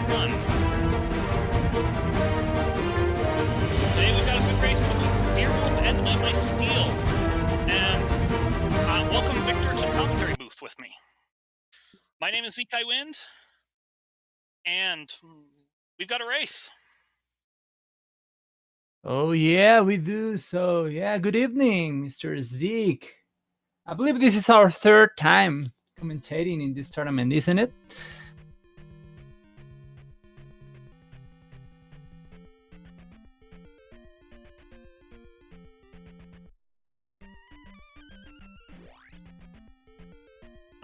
ZeldaSpeedRuns. Today we've got a good race between Thirwolf and Eatmysteel. And welcome Victor to the commentary booth with me. My name is Z2R, and we've got a race. Oh yeah, we do. So yeah, good evening, Mr. Zeke. I believe this is our third time commentating in this tournament, isn't it?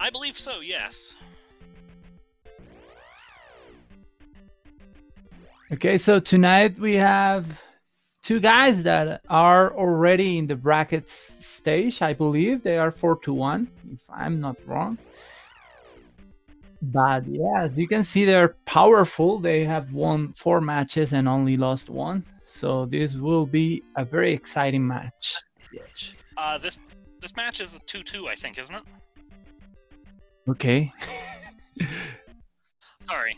I believe so, yes. Okay, so tonight we have two guys that are already in the brackets stage. I believe they are 4-1, if I'm not wrong. But yeah, as you can see, they're powerful. They have won 4 matches and only lost 1. So this will be a very exciting match. This match is a 2-2, I think, isn't it? Okay. Sorry.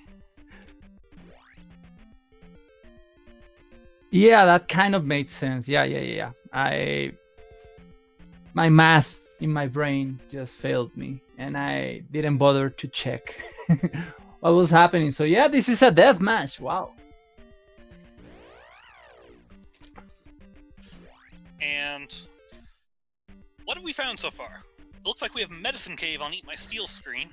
Yeah, that kind of made sense. Yeah. My math in my brain just failed me, and I didn't bother to check what was happening. So yeah, this is a death match. Wow. And what have we found so far? It looks like we have Medicine Cave on Eatmysteel's screen.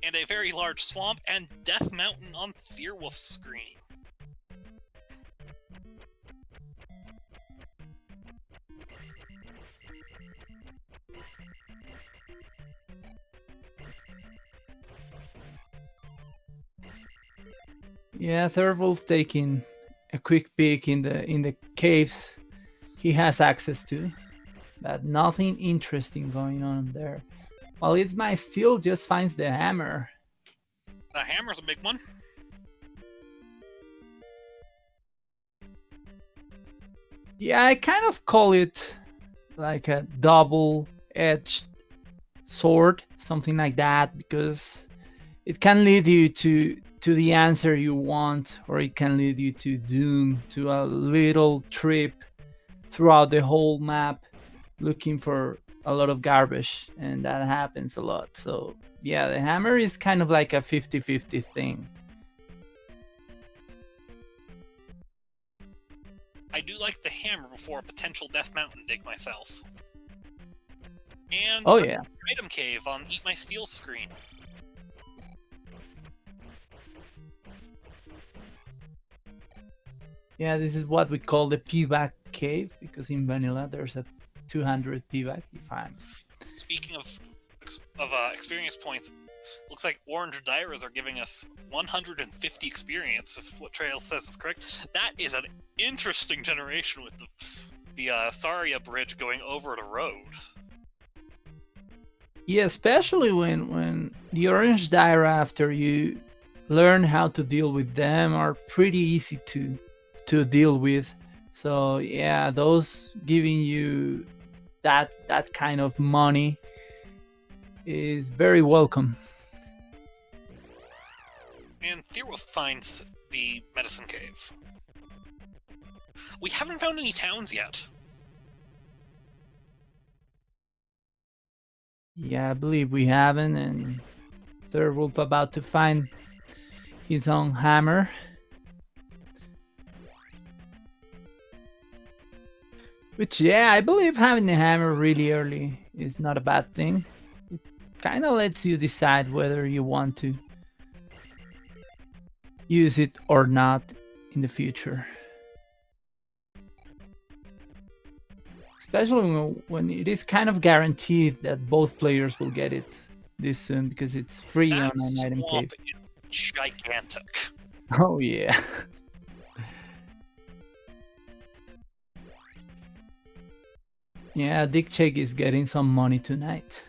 And a very large swamp and Death Mountain on Thirwolf's screen. Yeah, Thirwolf taking a quick peek in the caves he has access to, but nothing interesting going on there. While Eatmysteel just finds the hammer. The hammer's a big one. Yeah, I kind of call it like a double-edged sword, something like that, because it can lead you to the answer you want, or it can lead you to doom, to a little trip throughout the whole map looking for a lot of garbage, and that happens a lot. So yeah, the hammer is kind of like a 50-50 thing. I do like the hammer before a potential Death Mountain dig myself. And oh yeah, item cave on Eatmysteel's screen. Yeah, this is what we call the payback cave, because in vanilla there's a 200 payback. If I'm speaking of experience points, looks like Orange Dyras are giving us 150 experience, if what Trail says is correct. That is an interesting generation with the Saria bridge going over the road. Yeah, especially when the Orange Dyra, after you learn how to deal with them, are pretty easy to deal with. So yeah, those giving you that kind of money is very welcome. And Thirwolf finds the Medicine Cave. We haven't found any towns yet. Yeah, I believe we haven't, and Thirwolf about to find his own hammer. Which, yeah, I believe having the hammer really early is not a bad thing. It kind of lets you decide whether you want to use it or not in the future. Especially when it is kind of guaranteed that both players will get it this soon, because it's free on an item cave. Is gigantic. Oh yeah. Yeah, Dick Check is getting some money tonight.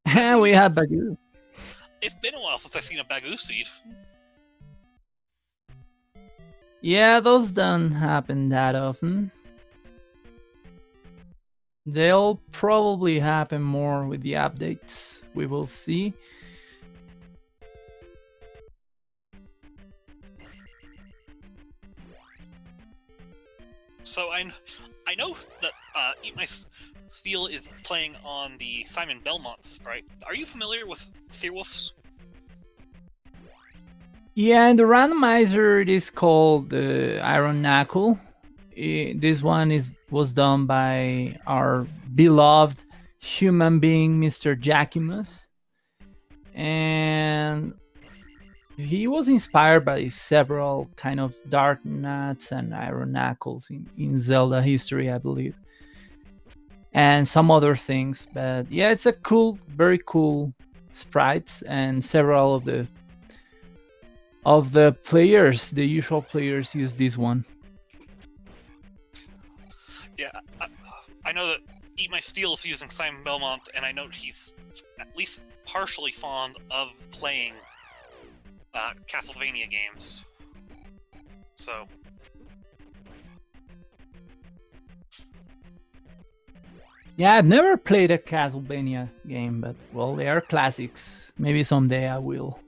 And we have Bagoo. It's been a while since I've seen a Bagoo seed. Yeah, those don't happen that often. They'll probably happen more with the updates. We will see. So I know that Eatmysteel is playing on the Simon Belmont sprite. Are you familiar with Thirwolf's? Yeah, in the randomizer, it is called the Iron Knuckle. This one was done by our beloved human being, Mr. Jackimus. And he was inspired by several kind of dark nuts and iron knuckles in Zelda history, I believe, and some other things. But yeah, it's a cool, very cool sprites, and several of the players, the usual players, use this one. Yeah, I know that Eatmysteel is using Simon Belmont, and I know he's at least partially fond of playing Castlevania games. So Yeah, I've never played a Castlevania game, but well, they are classics. Maybe someday I will.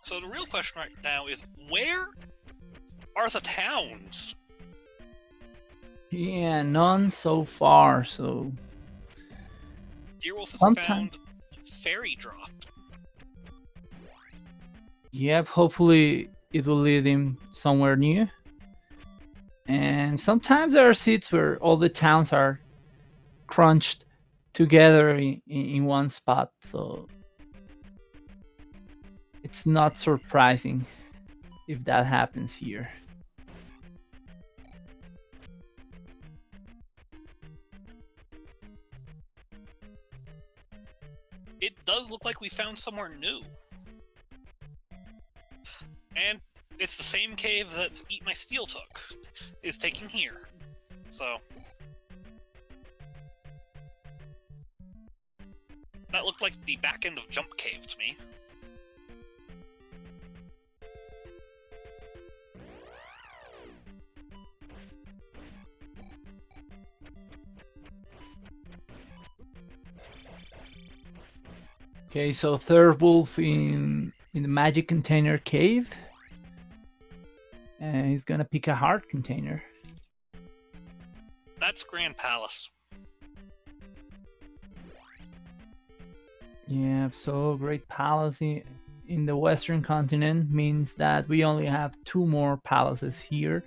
So the real question right now is, where are the towns? Yeah, none so far. So Thirwolf has Sometime- found Fairy Drop. yep, hopefully it will lead him somewhere new. And sometimes there are seats where all the towns are crunched together in one spot, so it's not surprising if that happens here. It does look like we found somewhere new. And it's the same cave that Eatmysteel took, is taking here. So that looked like the back end of Jump Cave to me. Okay, so Thirwolf in the magic container cave, and he's gonna pick a heart container. That's Grand Palace. Yeah, so Great Palace in the Western continent means that we only have 2 more palaces here.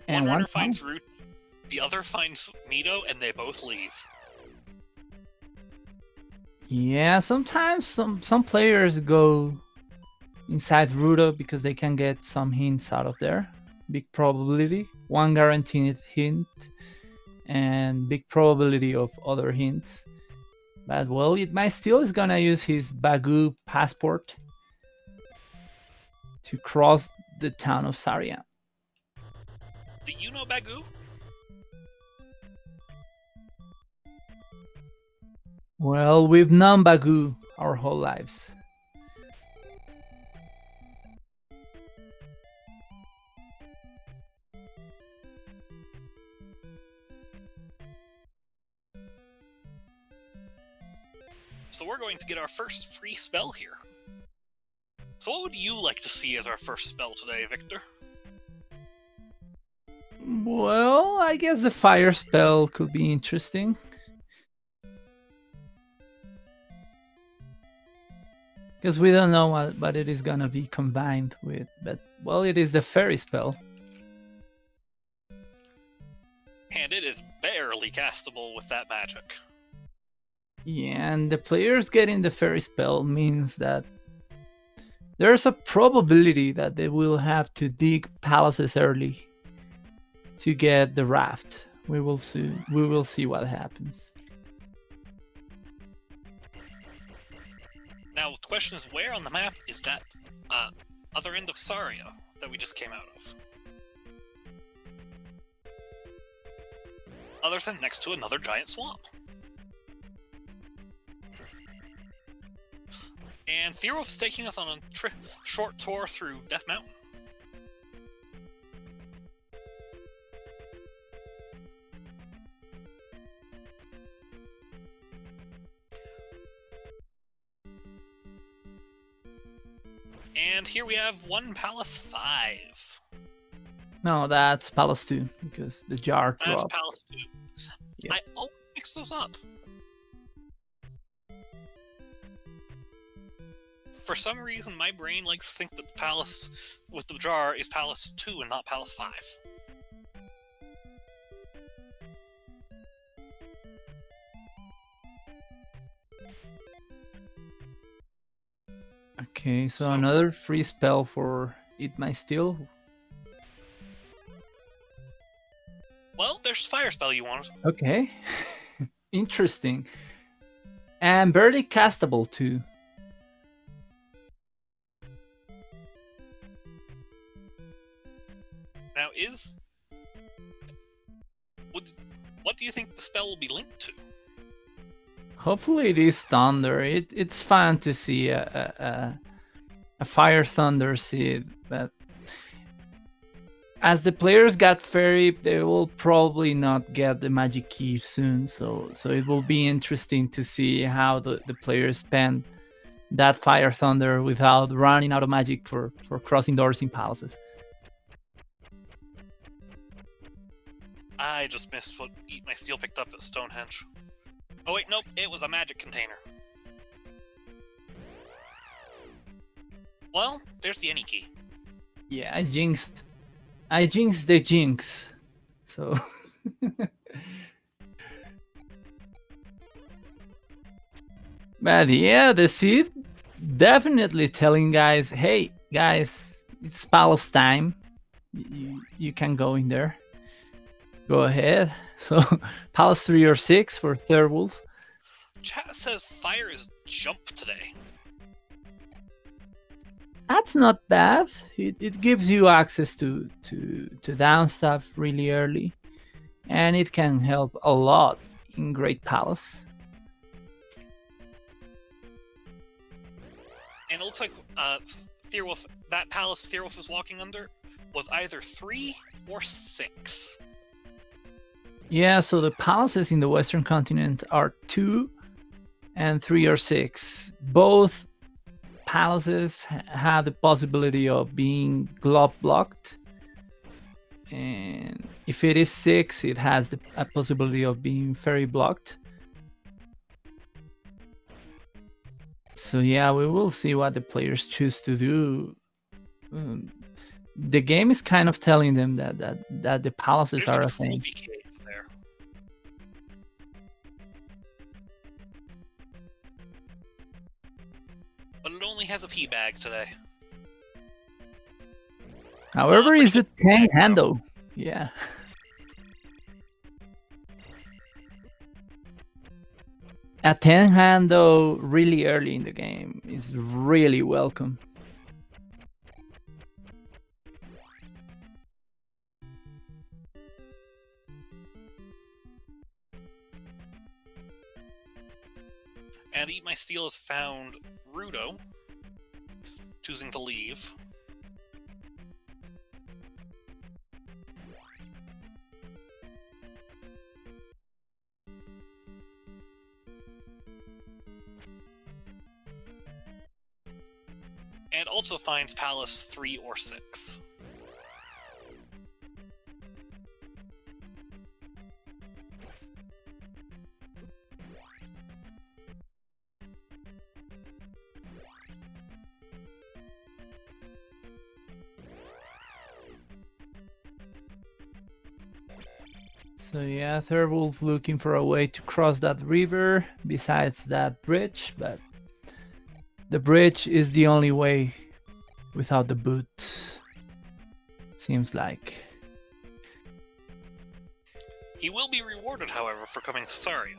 One And runner one finds Root, the other finds Nito, and they both leave. Yeah, sometimes some players go inside Rudo because they can get some hints out of there. Big probability, one guaranteed hint, and big probability of other hints. But well, Eatmysteel is gonna use his Bagoo passport to cross the town of Saria. Do you know Bagoo? Well, we've known Bagoo our whole lives. So we're going to get our first free spell here. So what would you like to see as our first spell today, Victor? Well, I guess the fire spell could be interesting. Because we don't know what it is gonna be combined with, but well, it is the fairy spell. And it is barely castable with that magic. Yeah, and the players getting the fairy spell means that there's a probability that they will have to dig palaces early to get the raft. We will see. We will see what happens. Now, the question is, where on the map is that other end of Saria that we just came out of? Other than next to another giant swamp. And Thirwolf is taking us on a short tour through Death Mountain. And here we have one Palace 5. No, that's Palace 2 because the jar That's dropped. Palace 2. Yep. I always mix those up. For some reason, my brain likes to think that the Palace with the jar is Palace 2 and not Palace 5. Okay, so another free spell for Eatmysteel. Well, there's fire spell you want. Okay, interesting. And barely castable too. Now, what do you think the spell will be linked to? Hopefully it is thunder. It's fun to see a fire thunder seed, but as the players got fairy, they will probably not get the magic key soon. So it will be interesting to see how the players spend that fire thunder without running out of magic for crossing doors in palaces. I just missed what Eatmysteel picked up at Stonehenge. Oh wait, nope, it was a magic container. Well, there's the any key. Yeah, I jinxed the jinx. So but yeah, the seed definitely telling guys, hey guys, it's palace time. You can go in there. Go ahead. So palace 3 or 6 for Thirwolf. Chat says fire is jump today. That's not bad. It gives you access to down stuff really early, and it can help a lot in Great Palace. And it looks like Thirwolf, that palace Thirwolf is walking under, was either 3 or 6. Yeah, so the palaces in the Western continent are 2 and 3 or 6. Both palaces have the possibility of being glove blocked, and if it is 6, it has a possibility of being fairy blocked. So yeah, we will see what the players choose to do. The game is kind of telling them that the palaces There's are a a thing. trophy cave there. But it only has a pea bag today. However, pretty it's a good 10 bag, though. handle. Yeah. A 10 handle really early in the game is really welcome. And Eatmysteel has found Rudo, choosing to leave. And also finds Palace 3 or 6. So yeah, Thirwolf looking for a way to cross that river besides that bridge, but the bridge is the only way without the boots. Seems like. He will be rewarded, however, for coming to Saria.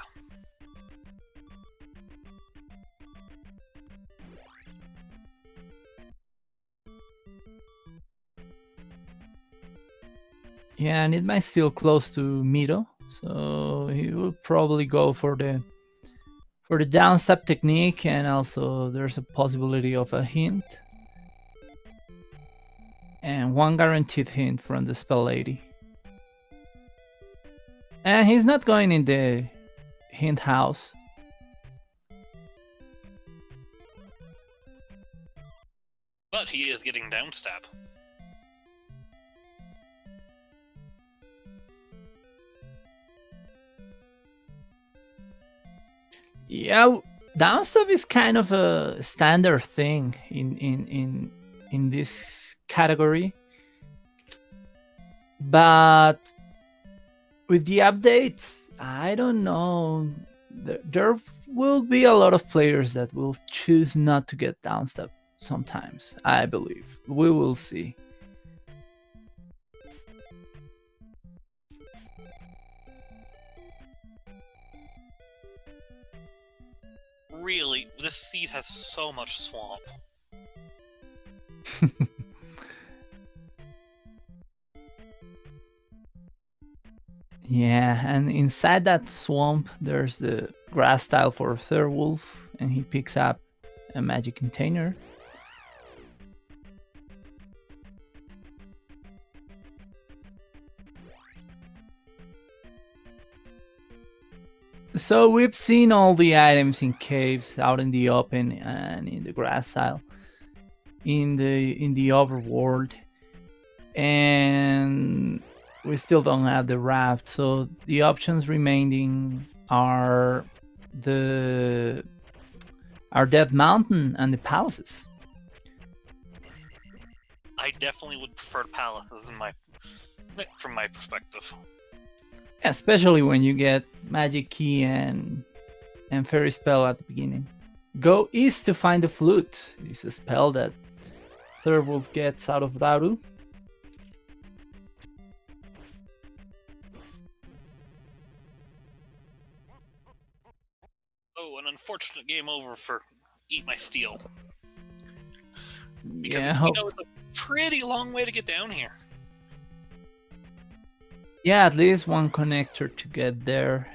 Yeah, and it might still close to Mito, so he will probably go for the for the down step technique, and also there's a possibility of a hint. And one guaranteed hint from the spell lady. And he's not going in the hint house. But he is getting downstab. Yeah, downstep is kind of a standard thing in this category. But with the updates, I don't know. There will be a lot of players that will choose not to get downstep sometimes, I believe. We will see. Really, this seed has so much swamp. Yeah, and inside that swamp, there's the grass tile for Thirwolf, and he picks up a magic container. So we've seen all the items in caves, out in the open, and in the grass tile, in the overworld, and we still don't have the raft. So the options remaining are our Dead Mountain and the palaces. I definitely would prefer palaces from my perspective. Especially when you get Magic Key and Fairy Spell at the beginning. Go east to find the flute. It's a spell that Thirwolf gets out of Daru. Oh, an unfortunate game over for Eatmysteel. Because Yeah, it's a pretty long way to get down here. yeah, at least one connector to get there.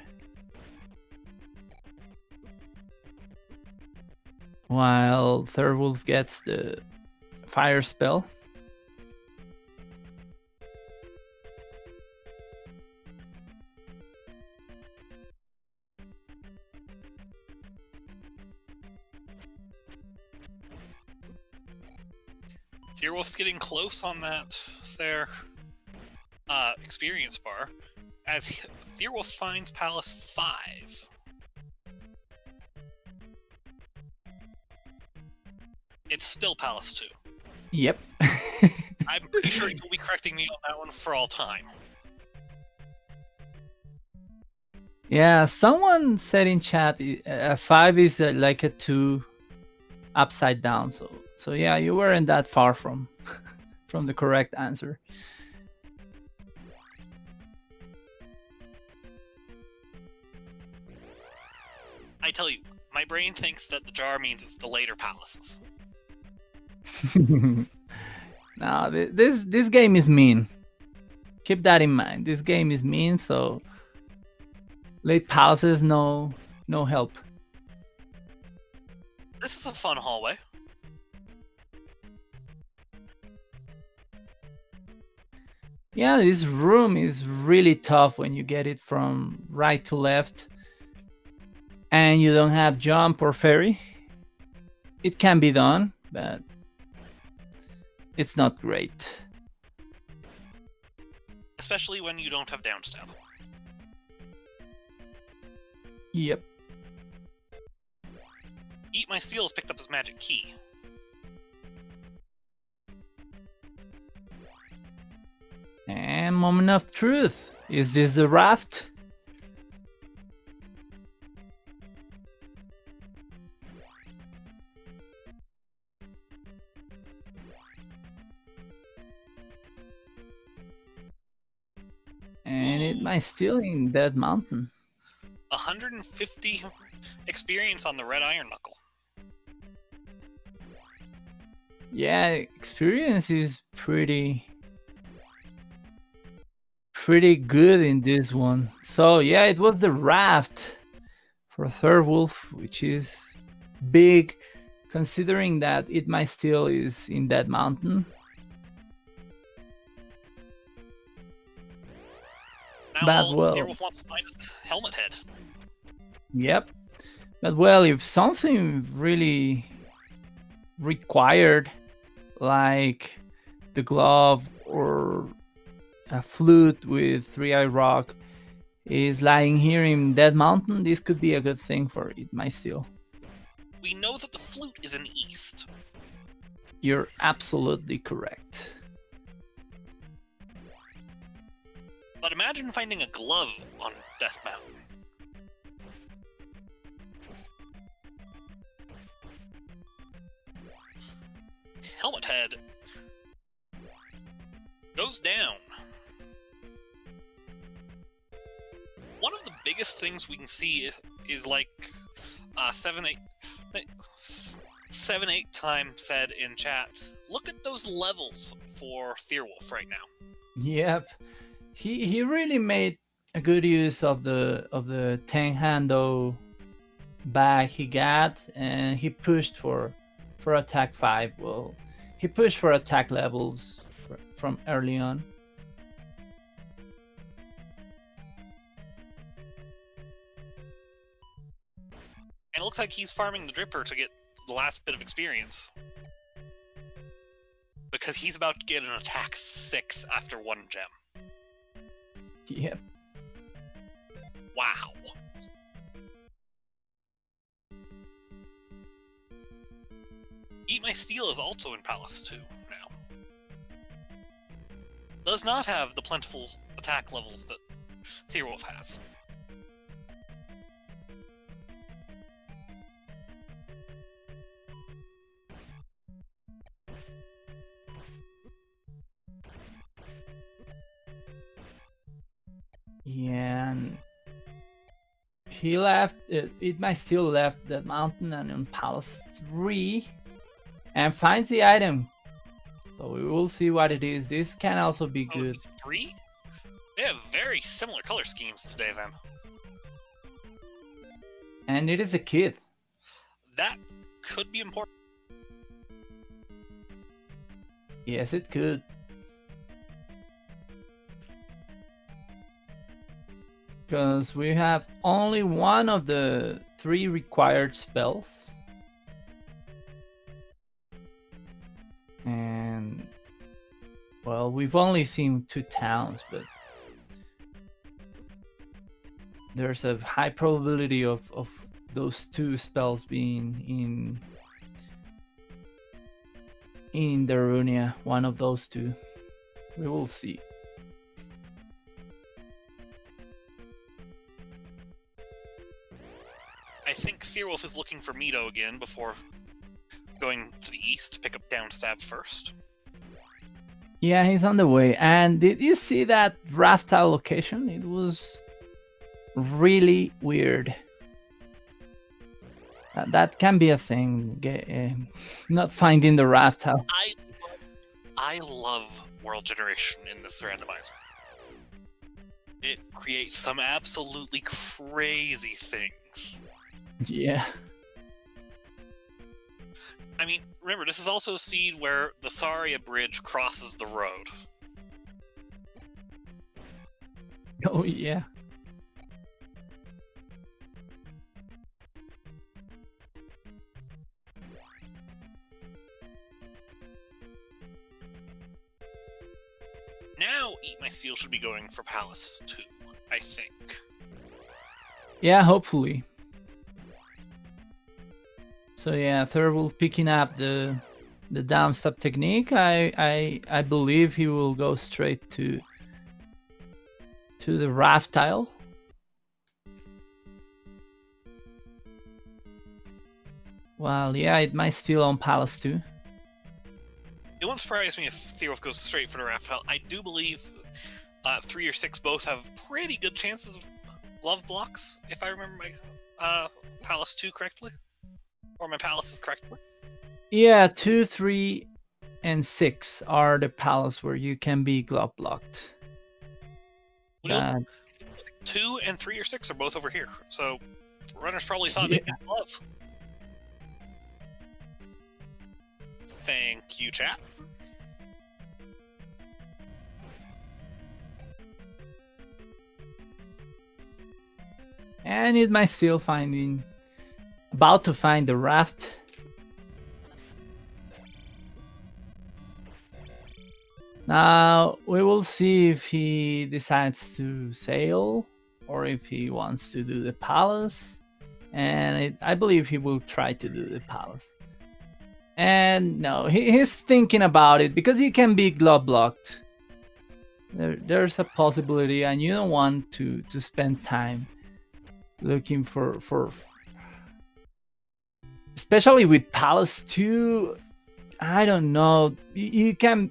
While Thirwolf gets the fire spell. Thirwolf's getting close on that there experience bar, as Thirwolf finds Palace 5. It's still Palace 2. Yep. I'm pretty sure you'll be correcting me on that one for all time. Yeah, someone said in chat a 5 is like a 2 upside down. So yeah, you weren't that far from the correct answer. I tell you, my brain thinks that the jar means it's the later palaces. Now, this game is mean. Keep that in mind. This game is mean, so late palaces, no help. This is a fun hallway. Yeah, this room is really tough when you get it from right to left and you don't have jump or fairy. It can be done, but it's not great. Especially when you don't have downstab. Yep. Eatmysteel has picked up his magic key. And moment of truth. Is this the raft? And it might still in Dead Mountain. 150 experience on the red iron knuckle. Yeah, experience is pretty good in this one. So yeah, it was the raft for Thirwolf, which is big, considering that Eatmysteel is in that mountain. Now But all well, Thirwolf wants to find is the helmet head. yep. But well, if something really required, like the glove or a flute with three-eye rock, is lying here in Dead Mountain, this could be a good thing for Eatmysteel. We know that the flute is in the east. You're absolutely correct. But imagine finding a glove on Death Mountain. Helmet head goes down. One of the biggest things we can see is like 7-8 time said in chat, look at those levels for Thirwolf right now. Yep. He really made a good use of the 10-handle bag he got, and he pushed for attack 5. Well, he pushed for attack levels from early on. And it looks like he's farming the Dripper to get the last bit of experience. Because he's about to get an attack 6 after 1 gem. Yep. Wow. Eatmysteel is also in Palace 2 now. Does not have the plentiful attack levels that Thirwolf has. Yeah, and he left. Eatmysteel left the mountain and in Palace 3, and finds the item. So we will see what it is. This can also be good. 3? They have very similar color schemes today, then. And it is a kid. That could be important. Yes, it could. Because we have only one of the 3 required spells. And, well, we've only seen 2 towns, but there's a high probability of those 2 spells being in Darunia, one of those 2. We will see. I think Thirwolf is looking for Mito again before going to the east to pick up Downstab first. Yeah, he's on the way. And did you see that raft tile location? It was really weird. That can be a thing. Not finding the raft tile. I love world generation in this randomizer. It creates some absolutely crazy things. Yeah. I mean, remember, this is also a seed where the Saria Bridge crosses the road. Oh, yeah. Now, Eatmysteel should be going for Palace 2, I think. Yeah, hopefully. So yeah, Thirwolf picking up the downstab technique. I believe he will go straight to the raft tile. Well, yeah, it might still on Palace 2. It won't surprise me if Thirwolf goes straight for the raft tile. I do believe 3 or 6 both have pretty good chances of glove blocks, if I remember my Palace 2 correctly. Or my palaces correctly. Yeah, 2, 3, and 6 are the palace where you can be glove blocked. 2 and 3 or 6 are both over here. So Runners probably thought they'd get love. Thank you, chat. And Eatmysteel about to find the raft. Now we will see if he decides to sail or if he wants to do the palace. And I believe he will try to do the palace. And no, he's thinking about it because he can be glove blocked. There's a possibility, and you don't want to spend time looking for especially with Palace 2. I don't know. You can.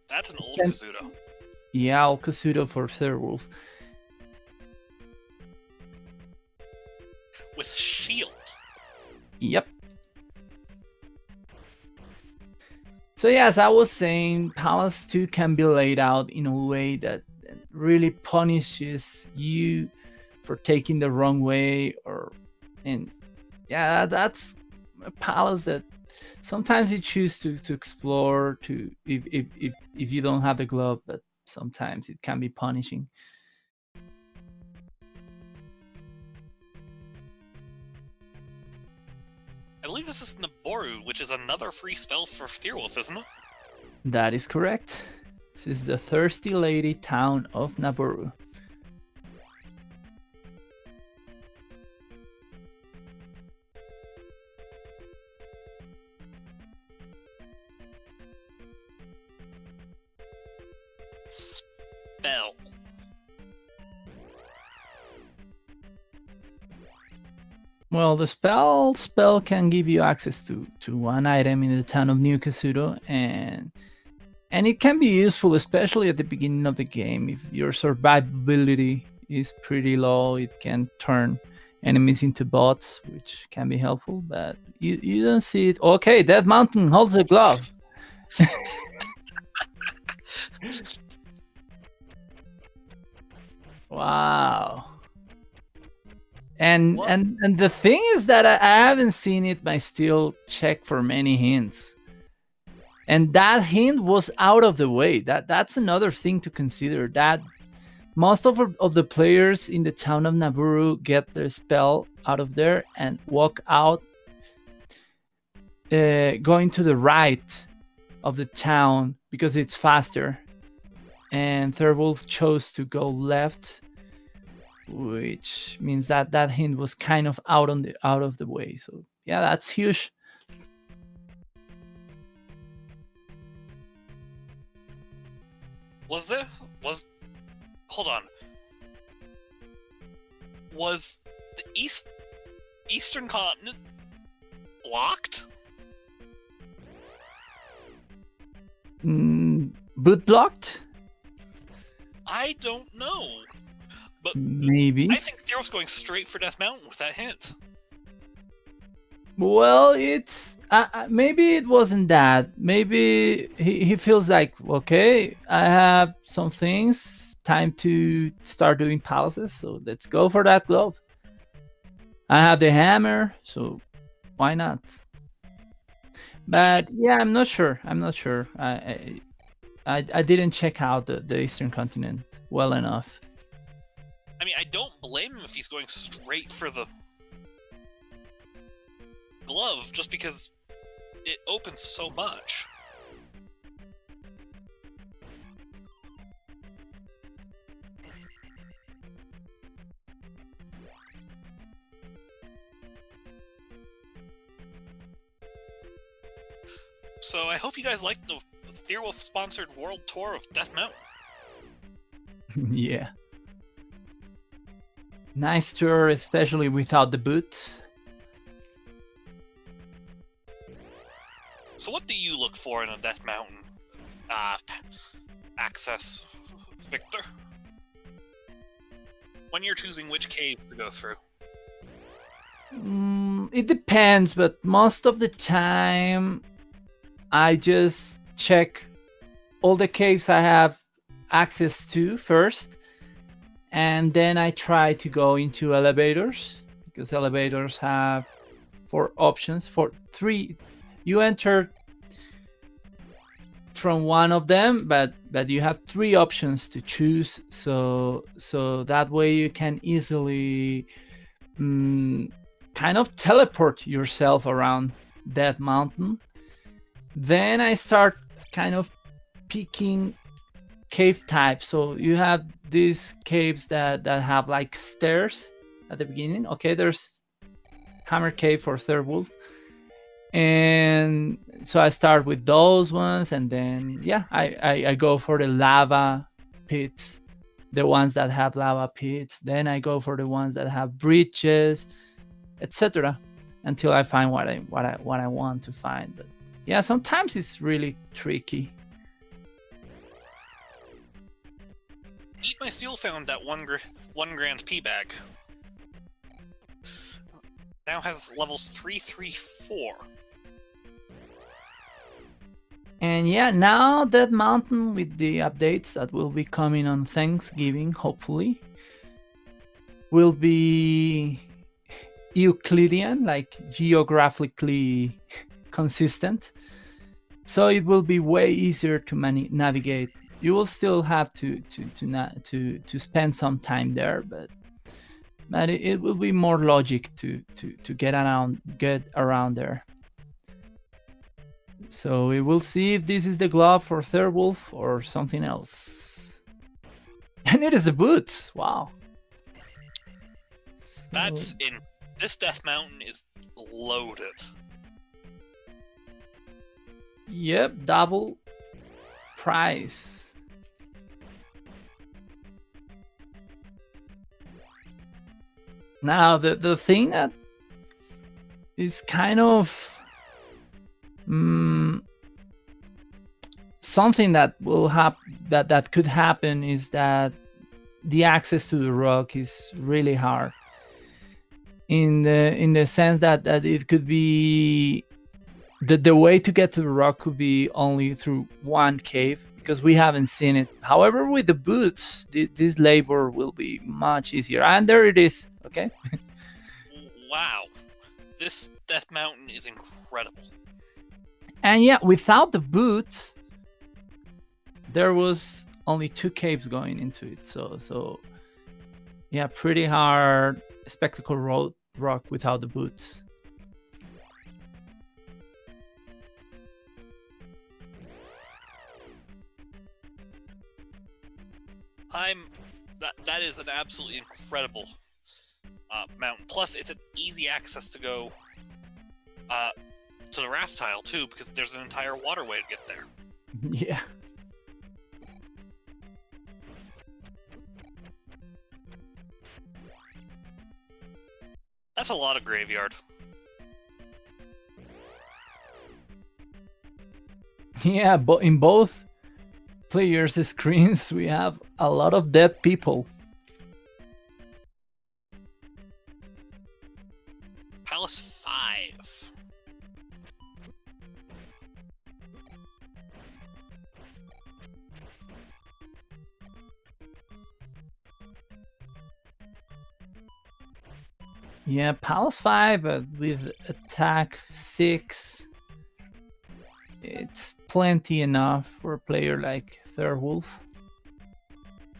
That's an old Kazuto. Yeah, old Kazuto for Thirwolf. With shield. Yep. So yeah, as I was saying, Palace 2 can be laid out in a way that really punishes you for taking the wrong way, and yeah, that's a palace that sometimes you choose to explore if you don't have the glove, but sometimes it can be punishing. I believe this is Naboru, which is another free spell for Thirwolf, isn't it? That is correct. This is the Thirsty Lady town of Naboru. Spell. Well, the spell can give you access to one item in the town of New Kazuto, and it can be useful, especially at the beginning of the game. If your survivability is pretty low, it can turn enemies into bots, which can be helpful, but you don't see it. Okay, Death Mountain holds a glove. Wow. And the thing is that I haven't seen Eatmysteel check for many hints. And that hint was out of the way. That's another thing to consider. That most of the players in the town of Naboru get their spell out of there and walk out, going to the right of the town because it's faster. And Thirwolf chose to go left, which means that hint was kind of out of the way. So yeah, that's huge. Hold on. Was the Eastern continent blocked? Boot blocked? I don't know. But maybe. I think Thero's going straight for Death Mountain with that hint. Well, it's maybe it wasn't that. Maybe he feels like, okay, I have some things, time to start doing palaces, so let's go for that glove. I have the hammer, so why not? But yeah, I'm not sure. I didn't check out the Eastern continent well enough. I mean, I don't blame him if he's going straight for the glove, just because it opens so much. So I hope you guys liked the Thirwolf-sponsored world tour of Death Mountain. Yeah. Nice tour, especially without the boots. So what do you look for in a Death Mountain access, Victor? When you're choosing which caves to go through? It depends, but most of the time I just check all the caves I have access to first, and then I try to go into elevators because elevators have 4 options. For 3, you enter from one of them, but you have 3 options to choose. So that way you can easily kind of teleport yourself around that mountain. Then I start kind of picking cave types. So you have these caves that have like stairs at the beginning. Okay, there's Hammer Cave for Thirwolf. And so I start with those ones, and then yeah, I go for the lava pits, the ones that have lava pits. Then I go for the ones that have bridges, etc., until I find what I want to find. But yeah, sometimes it's really tricky. Eatmysteel found that one grand P bag. Now has levels 3, 3, 4. And yeah, now that mountain with the updates that will be coming on Thanksgiving, hopefully, will be Euclidean, like geographically consistent. So it will be way easier to navigate. You will still have to spend some time there, but it will be more logic to get around there. So we will see if this is the glove for Thirwolf or something else. And it is the boots. Wow. That's in this Death Mountain is loaded. Yep, double price. Now the thing that is kind of something that will that could happen is that the access to the rock is really hard. In the sense that it could be the way to get to the rock could be only through one cave, because we haven't seen it. However, with the boots, this labor will be much easier. And there it is. Okay. Wow, this Death Mountain is incredible. And yeah, without the boots, there was only 2 caves going into it. So yeah, pretty hard spectacle rock without the boots. That is an absolutely incredible mountain. Plus, it's an easy access to go to the raft tile too, because there's an entire waterway to get there. Yeah. That's a lot of graveyard. Yeah, but in both players' screens, we have a lot of dead people. Palace 5. Yeah, Palace 5 with attack 6. It's plenty enough for a player like Thirwolf.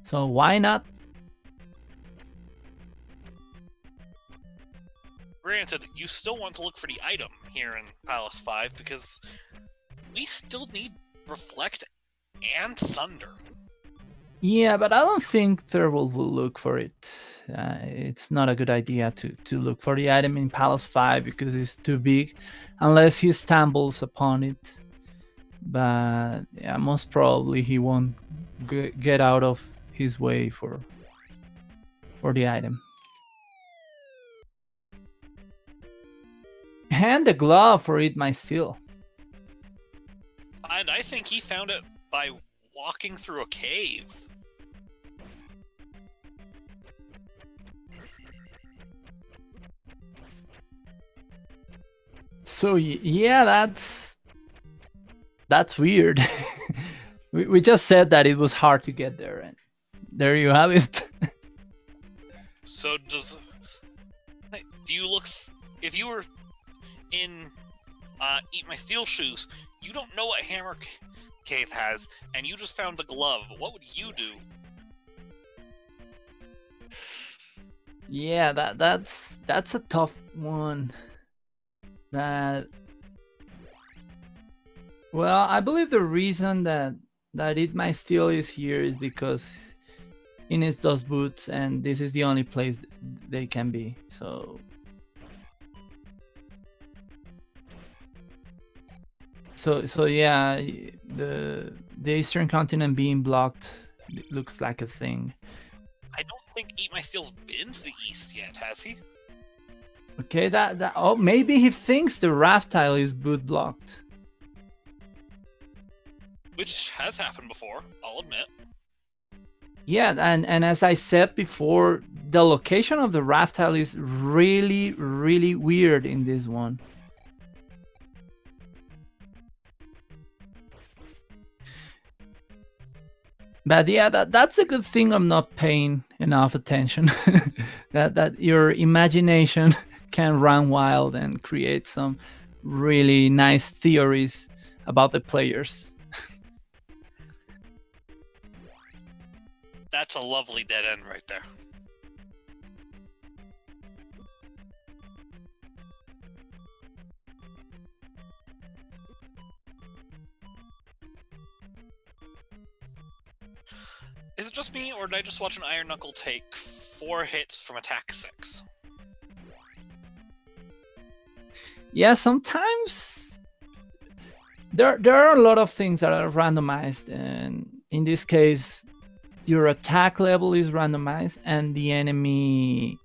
So why not? Granted, you still want to look for the item here in Palace 5, because we still need Reflect and Thunder. Yeah, but I don't think Thirwolf will look for it. It's not a good idea to look for the item in Palace 5 because it's too big, unless he stumbles upon it. But yeah, most probably he won't get out of his way for the item. And the glove for Eatmysteel. And I think he found it by walking through a cave. So yeah, that's weird. we just said that it was hard to get there, and there you have it. So Do you look... If you were in Eatmysteel shoes, you don't know what Hammer Cave has, and you just found the glove. What would you do? Yeah, that's a tough one. Well, I believe the reason that Eatmysteel is here is because he needs those boots, and this is the only place they can be. So yeah, the Eastern continent being blocked looks like a thing. I don't think Eatmysteel's been to the east yet, has he? Okay, oh, maybe he thinks the raft tile is boot blocked. Which has happened before, I'll admit. Yeah, and as I said before, the location of the raft tile is really, really weird in this one. But yeah, that's a good thing I'm not paying enough attention. that your imagination can run wild and create some really nice theories about the players. That's a lovely dead end right there. Is it just me, or did I just watch an Iron Knuckle take 4 hits from attack 6? Yeah, sometimes there are a lot of things that are randomized, and in this case, your attack level is randomized, and the enemy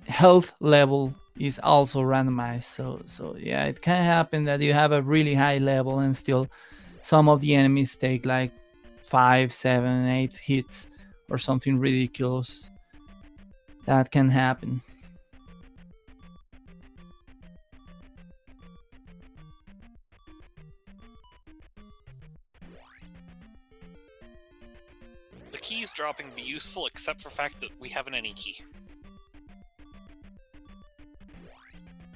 health level is also randomized. So yeah, it can happen that you have a really high level and still some of the enemies take like 5, 7, 8 hits or something ridiculous. That can happen. The keys dropping be useful except for the fact that we have an any key.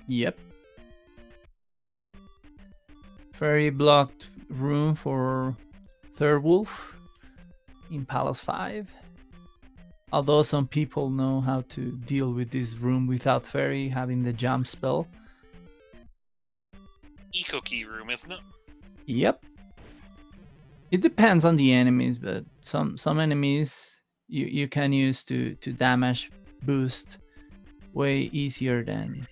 Yep. Very blocked room for Thirwolf in Palace 5. Although some people know how to deal with this room without Fairy having the jump spell. Eco key room, isn't it? Yep. It depends on the enemies, but some enemies you can use to damage boost way easier than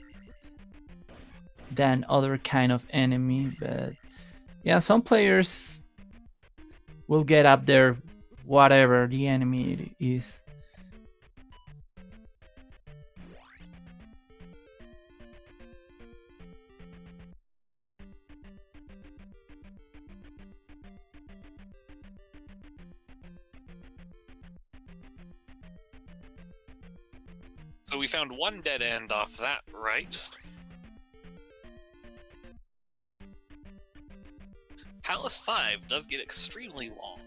other kind of enemy. But yeah, some players will get up there whatever the enemy is. So we found one dead end off that, right? Palace 5 does get extremely long.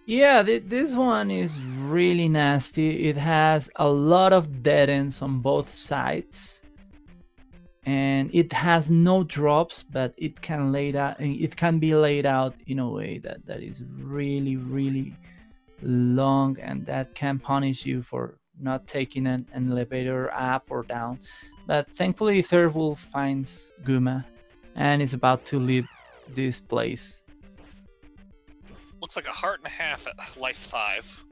Yeah, this one is really nasty. It has a lot of dead ends on both sides. And it has no drops, but it can be laid out in a way that is really, really long, and that can punish you for not taking an elevator up or down. But thankfully Thirwolf finds Guma and is about to leave this place. Looks like a heart and a half at life 5.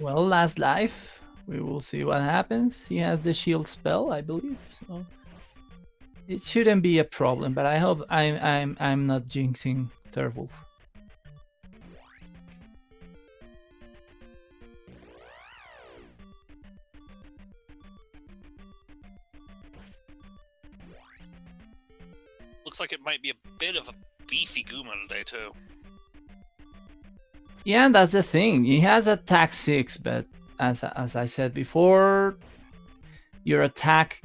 Well, last life. We will see what happens. He has the shield spell, I believe, so it shouldn't be a problem. But I hope I'm not jinxing Thirwolf. Looks like it might be a bit of a beefy Guma today, too. Yeah, and that's the thing. He has attack 6, but as I said before, your attack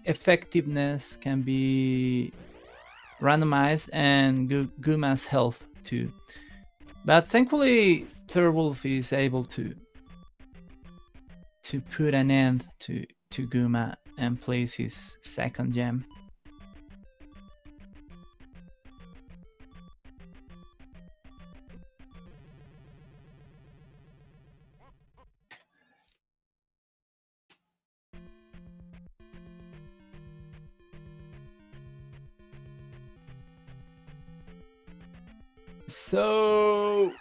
effectiveness can be randomized, and Guma's health too. But thankfully, Thirwolf is able to put an end to Guma and place his second gem. So,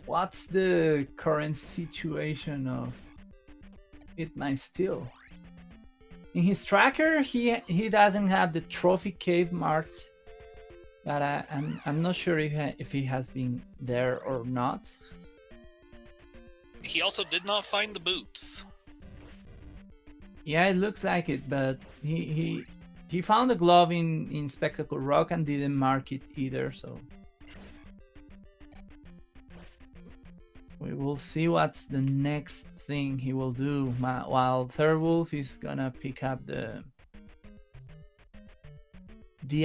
what's the current situation of Eatmysteel? In his tracker, he doesn't have the trophy cave marked, but I'm not sure if he has been there or not. He also did not find the boots. Yeah, it looks like it, but he found the glove in Spectacle Rock and didn't mark it either, so we will see what's the next thing he will do, while Thirwolf is gonna pick up the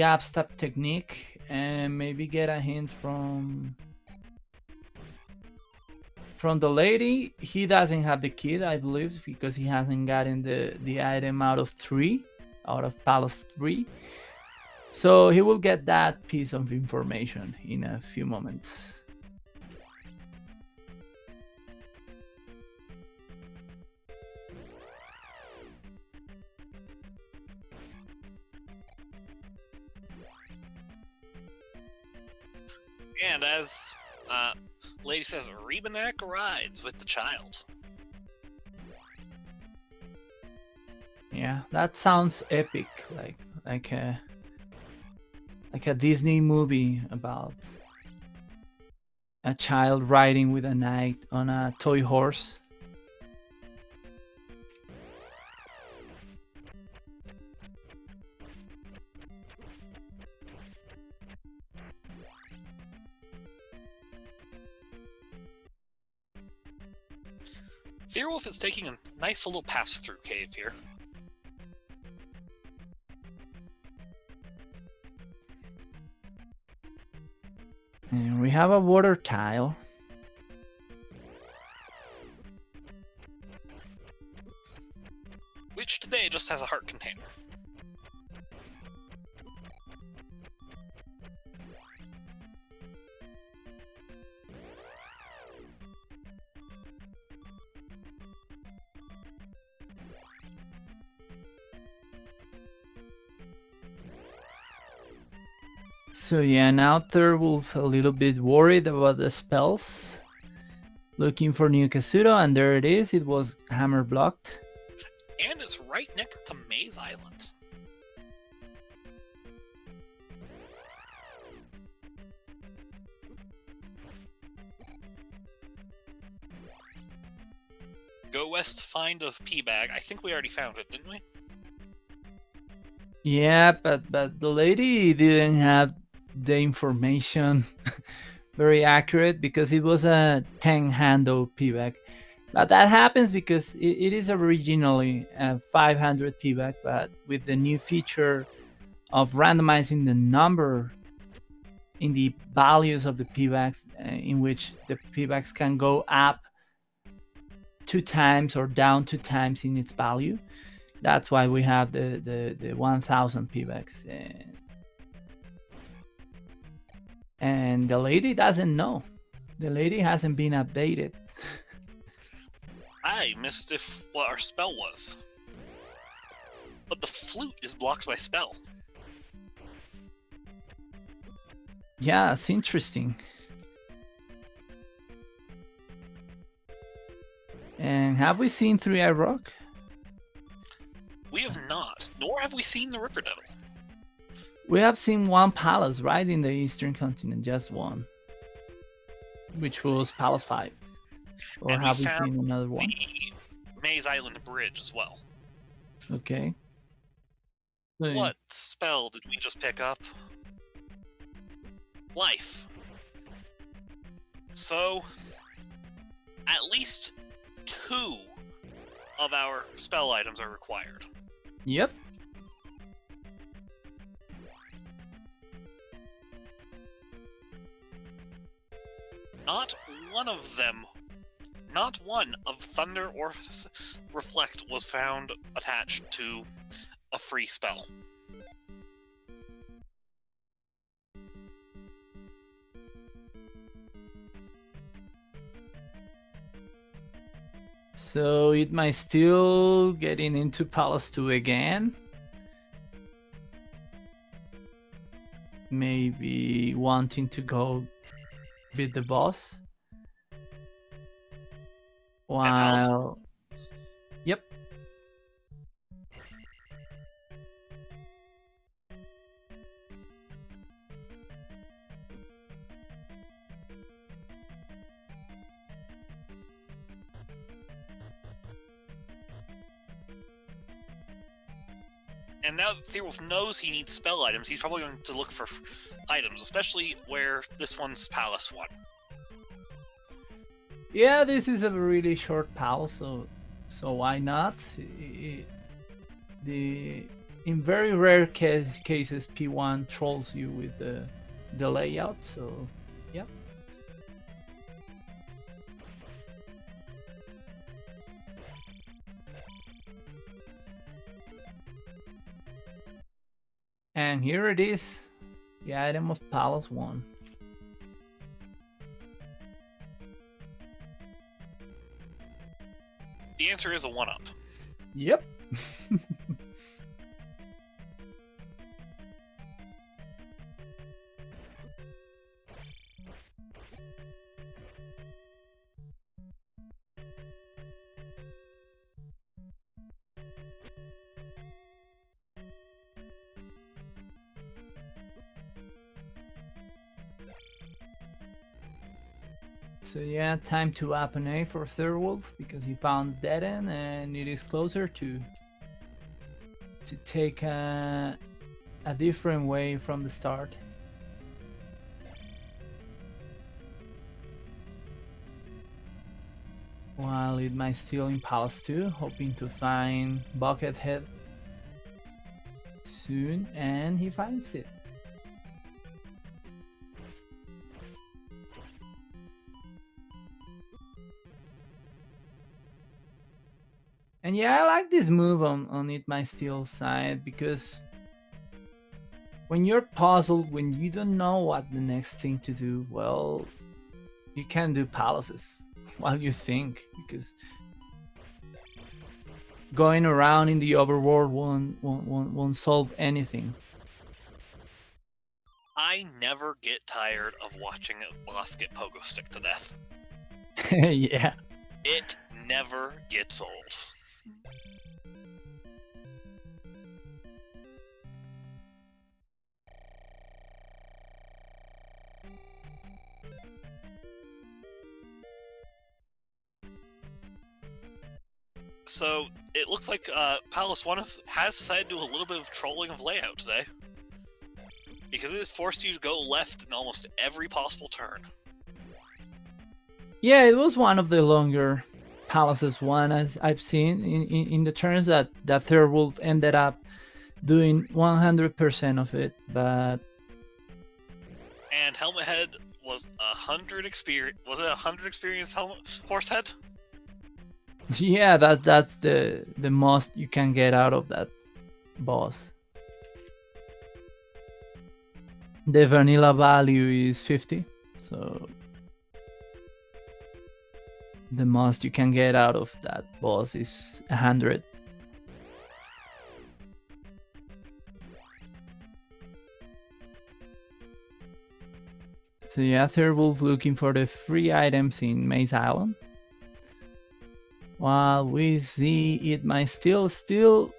abstract technique and maybe get a hint from the lady. He doesn't have the kid, I believe, because he hasn't gotten the item out of Palace 3. So he will get that piece of information in a few moments. And as lady says, Rebanak rides with the child. Yeah, that sounds epic, like a Disney movie about a child riding with a knight on a toy horse. Thirwolf is taking a nice little pass-through cave here. And we have a water tile. Which today just has a heart container. So yeah, now Thirwolf a little bit worried about the spells. Looking for new Kazuto, and there it is. It was hammer blocked. And it's right next to Maze Island. Go west, find a pea bag. I think we already found it, didn't we? Yeah, but the lady didn't have the information very accurate because it was a 10 handle payback. But that happens because it is originally a 500 payback, but with the new feature of randomizing the number in the values of the paybacks, in which the paybacks can go up 2 times or down 2 times in its value. That's why we have the 1000 paybacks. And the lady doesn't know. The lady hasn't been updated. I missed what our spell was. But the flute is blocked by spell. Yeah, it's interesting. And have we seen 3-Eye Rock? We have not, nor have we seen the River Devil. We have seen one palace, right, in the Eastern Continent, just one. Which was Palace 5. Or and have we found seen another one? The Maze Island Bridge as well. Okay. So, What spell did we just pick up? Life. So, at least 2 of our spell items are required. Yep. not one of them, not one of Thunder or Reflect was found attached to a free spell. So it might still getting into Palace 2 again. Maybe wanting to go beat the boss. While... Yep. And now that Thirwolf knows he needs spell items, he's probably going to look for items, especially where this one's Palace 1. Yeah, this is a really short palace, so why not? In very rare cases, P1 trolls you with the layout, so yeah. And here it is, the item of Palace 1. The answer is a 1-up. Yep. So yeah, time to up an A for Thirwolf because he found dead end and it is closer to take a different way from the start. While it might still in Palace 2, hoping to find Buckethead soon, and he finds it. And yeah, I like this move on Eatmysteel side because when you're puzzled, when you don't know what the next thing to do, well, you can do palaces while you think, because going around in the overworld won't solve anything. I never get tired of watching a boss get pogo stick to death. Yeah. It never gets old. So it looks like Palace 1 has decided to do a little bit of trolling of layout today, because it has forced you to go left in almost every possible turn. Yeah, it was one of the longer palaces one as I've seen in the turns that Thirwolf ended up doing 100% of it, but... And Helmet Head was 100 experience. Was it 100 experience horse head? Yeah, that's the most you can get out of that boss. The vanilla value is 50, so the most you can get out of that boss is 100. So yeah, Thirwolf looking for the free items in Maze Island, while we see Eatmysteel still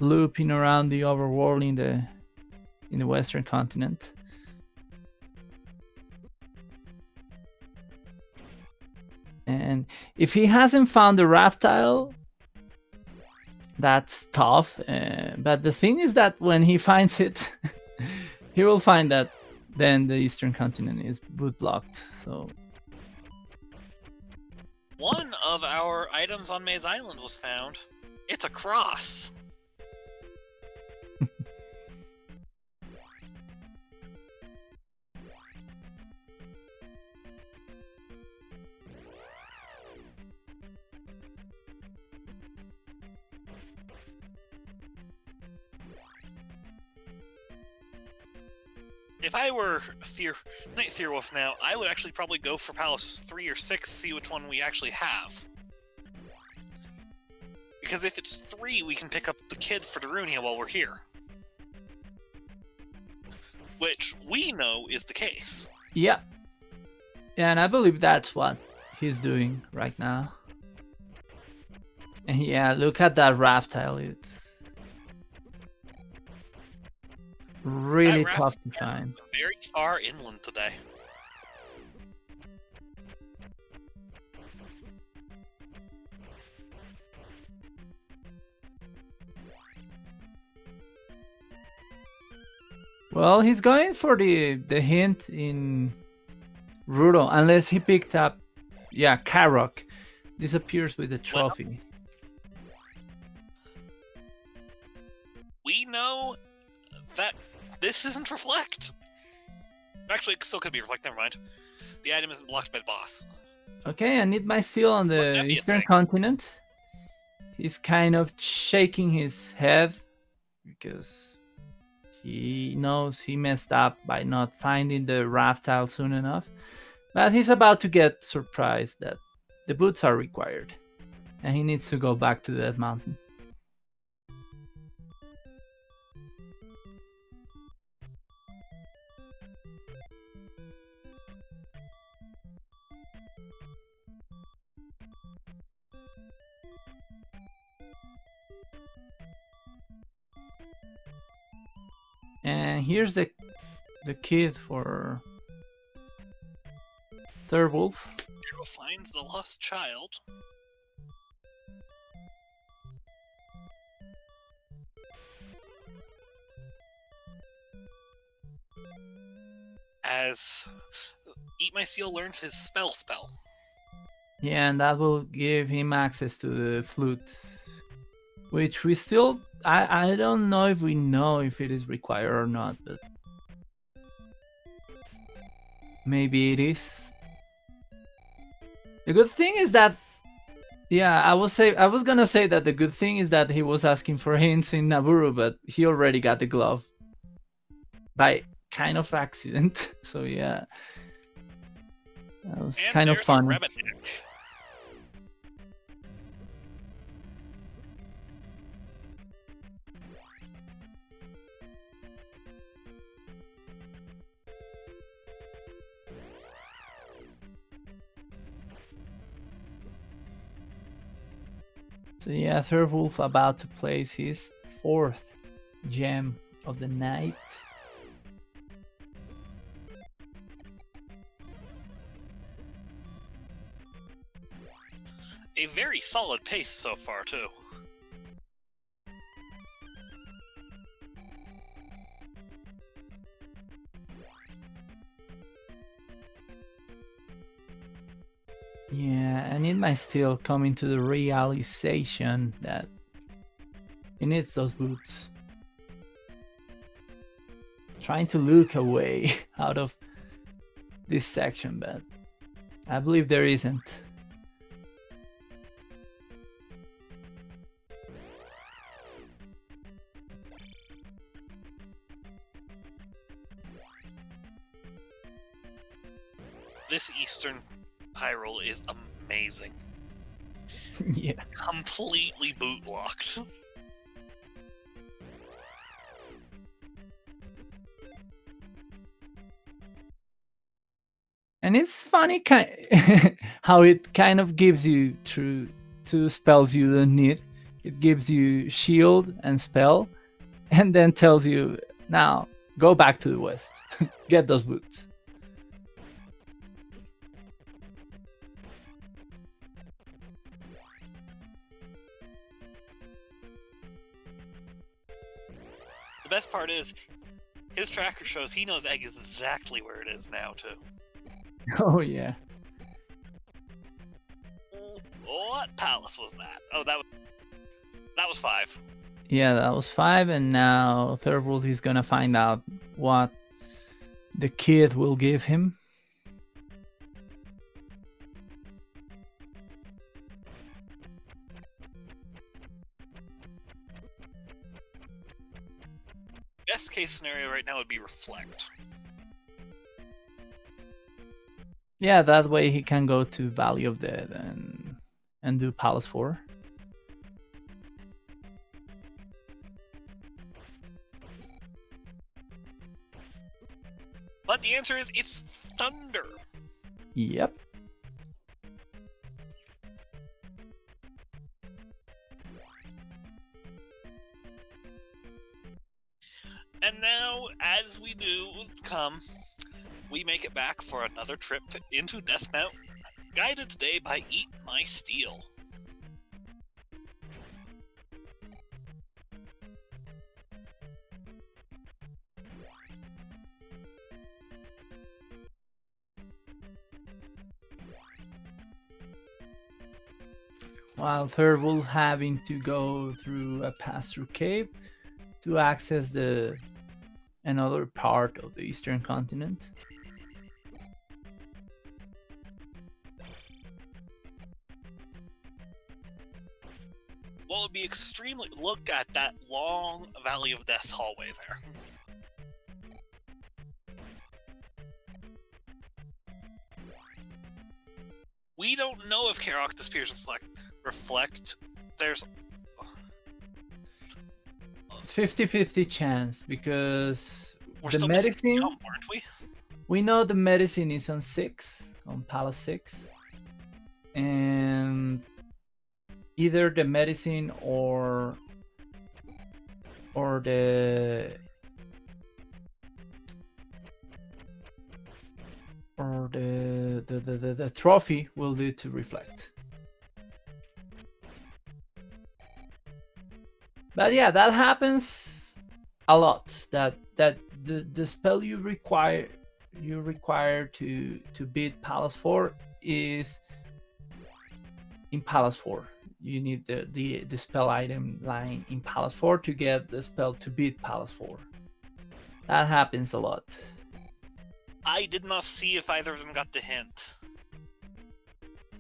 looping around the overworld in the western continent. And if he hasn't found the raft tile, that's tough. But the thing is that when he finds it, he will find that then the eastern continent is boot blocked. So one of our items on Maze Island was found. It's a cross. If I were Knight Thirwolf now, I would actually probably go for Palace 3 or 6, see which one we actually have. Because if it's 3, we can pick up the kid for Darunia while we're here. Which we know is the case. Yeah. And I believe that's what he's doing right now. And yeah, look at that raft tile. It's really tough to find. Very far inland today. Well, he's going for the hint in Rudo, unless he picked up, yeah, Karok. Disappears with the trophy. We know that this isn't Reflect. Actually, it still could be Reflect, never mind. The item isn't blocked by the boss. Okay, and Eatmysteel on the Eastern continent. He's kind of shaking his head because he knows he messed up by not finding the raft tile soon enough. But he's about to get surprised that the boots are required. And he needs to go back to that mountain. And here's the kid for Thirwolf. Hero finds the lost child. As Eatmysteel learns his spell. Yeah, and that will give him access to the flute, which we still... I don't know if we know if it is required or not, but maybe it is. The good thing is that, yeah, I was gonna say that the good thing is that he was asking for hints in Naburu, but he already got the glove by kind of accident. So yeah, that was kind of fun. So yeah, Thirwolf about to place his 4th gem of the night. A very solid pace so far, too. Yeah, and it might still come into the realization that he needs those boots. Trying to look away out of this section, but I believe there isn't. This Eastern Hyrule is amazing. Yeah. Completely boot locked. And it's funny how it kind of gives you through 2 spells you don't need. It gives you shield and spell, and then tells you, now go back to the west. Get those boots. The best part is, his tracker shows he knows exactly where it is now, too. Oh, yeah. What palace was that? Oh, that was 5. Yeah, that was 5, and now Thirwolf is gonna find out what the kid will give him. Best case scenario right now would be Reflect. Yeah, that way he can go to Valley of Dead and do Palace 4. But the answer is it's Thunder. Yep. And now, as we do come, we make it back for another trip into Death Mountain, guided today by Eatmysteel. While Thirwolf having to go through a pass-through cave to access another part of the eastern continent. Well, it would be extremely... Look at that long Valley of Death hallway there. We don't know if Karok Spears reflect. There's... It's 50-50 chance because We're the still missing the medicine, jump, aren't we? we know the medicine is on 6, on Palace 6. And either the medicine or the trophy will do to reflect. But yeah, that happens a lot. That the spell you require to beat Palace 4 is in Palace 4. You need the spell item line in Palace 4 to get the spell to beat Palace 4. That happens a lot. I did not see if either of them got the hint.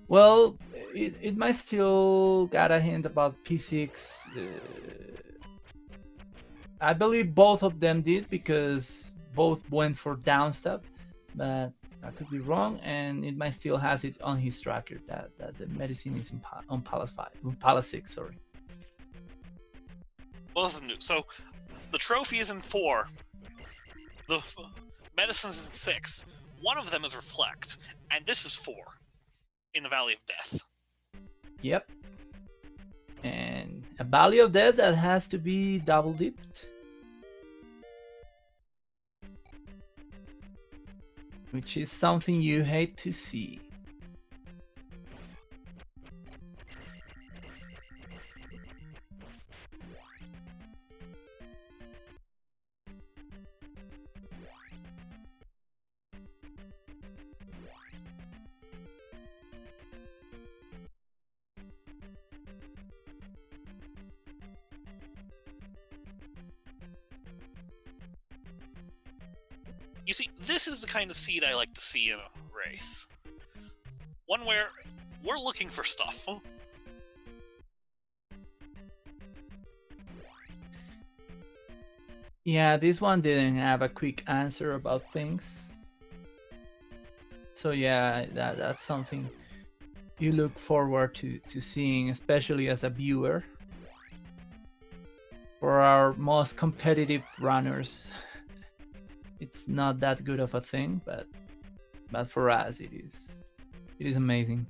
Well, it might still got a hint about P6. I believe both of them did because both went for down step, but I could be wrong, and it might still has it on his tracker that the medicine is on Palace 5, on Palace 6, sorry. Both of them do. So the trophy is in 4. The medicine is in 6. One of them is reflect, and this is 4 in the Valley of Death. Yep. And a Valley of Death that has to be double dipped, which is something you hate to see. You see, this is the kind of seed I like to see in a race. One where we're looking for stuff. Yeah, this one didn't have a quick answer about things. So yeah, that's something you look forward to seeing, especially as a viewer. For our most competitive runners, it's not that good of a thing, but for us it is amazing.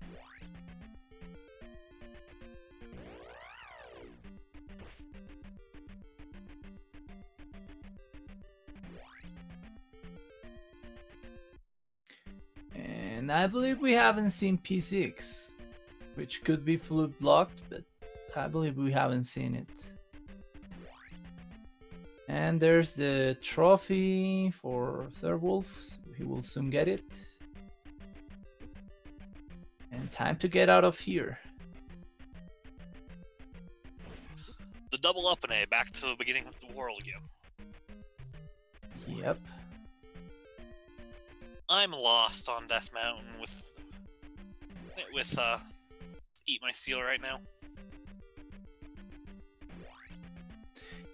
And I believe we haven't seen P6, which could be flute blocked, but I believe we haven't seen it. And there's the trophy for Thirwolf, so he will soon get it. And time to get out of here. The double up and A, back to the beginning of the world again. Yep. I'm lost on Death Mountain with Eatmysteel right now.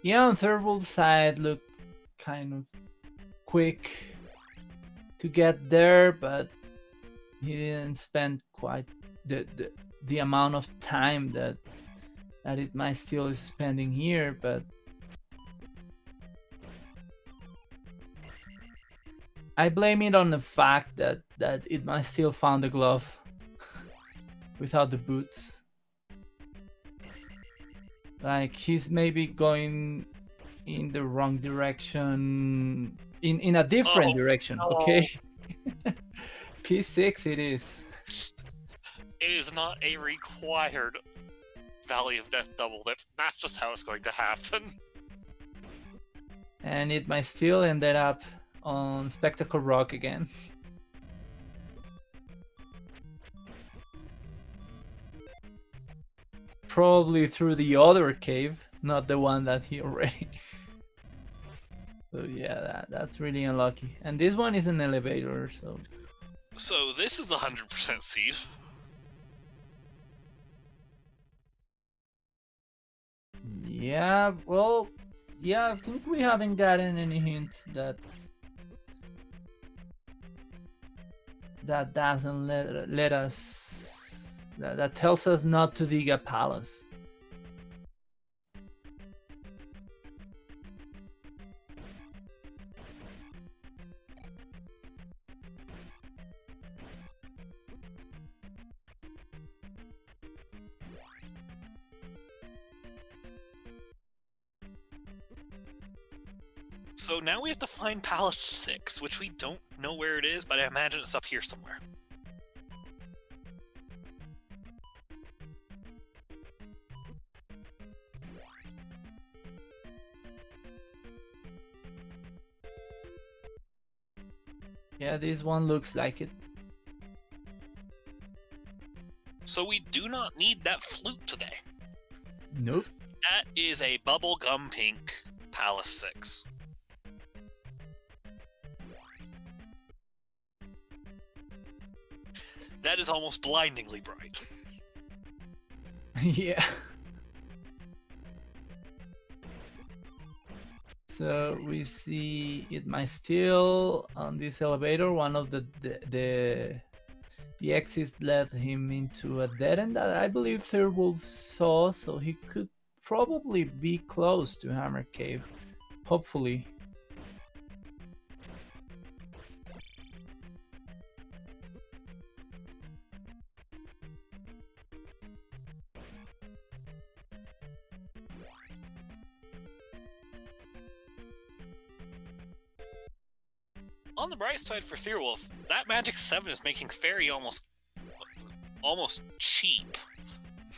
Yeah, on Thirwolf's side looked kind of quick to get there, but he didn't spend quite the amount of time that Eatmysteel is spending here, but I blame it on the fact that Eatmysteel found the glove without the boots. Like, he's maybe going in the wrong direction, in a different direction. Okay. P6 it is. It is not a required Valley of Death double dip. That's just how it's going to happen. And Eatmysteel ended up on Spectacle Rock again. Probably through the other cave, not the one that he already. So yeah, that's really unlucky. And this one is an elevator, so. So this is 100% seed. Yeah, well, yeah, I think we haven't gotten any hint that doesn't let us, that tells us not to dig a palace. So now we have to find Palace 6, which we don't know where it is, but I imagine it's up here somewhere. Yeah, this one looks like it. So we do not need that flute today. Nope. That is a bubblegum pink Palace 6. That is almost blindingly bright. Yeah. So we see Eatmysteel on this elevator. One of the exits led him into a dead end that I believe Thirwolf saw, so he could probably be close to Hammer Cave. Hopefully. On the bright side for Thirwolf, that Magic 7 is making Fairy almost cheap.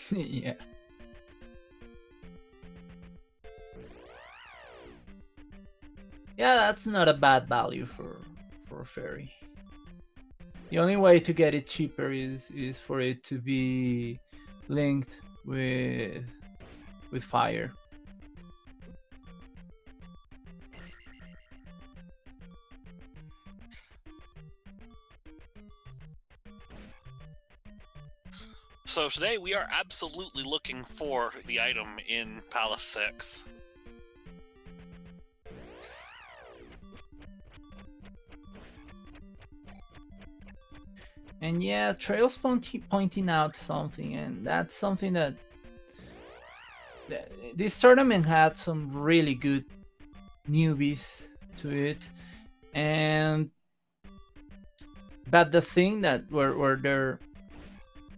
Yeah. Yeah, that's not a bad value for Fairy. The only way to get it cheaper is for it to be linked with fire. So today we are absolutely looking for the item in Palace 6. And yeah, Trail's pointing out something, and that's something that this tournament had some really good newbies to it, but the thing that where their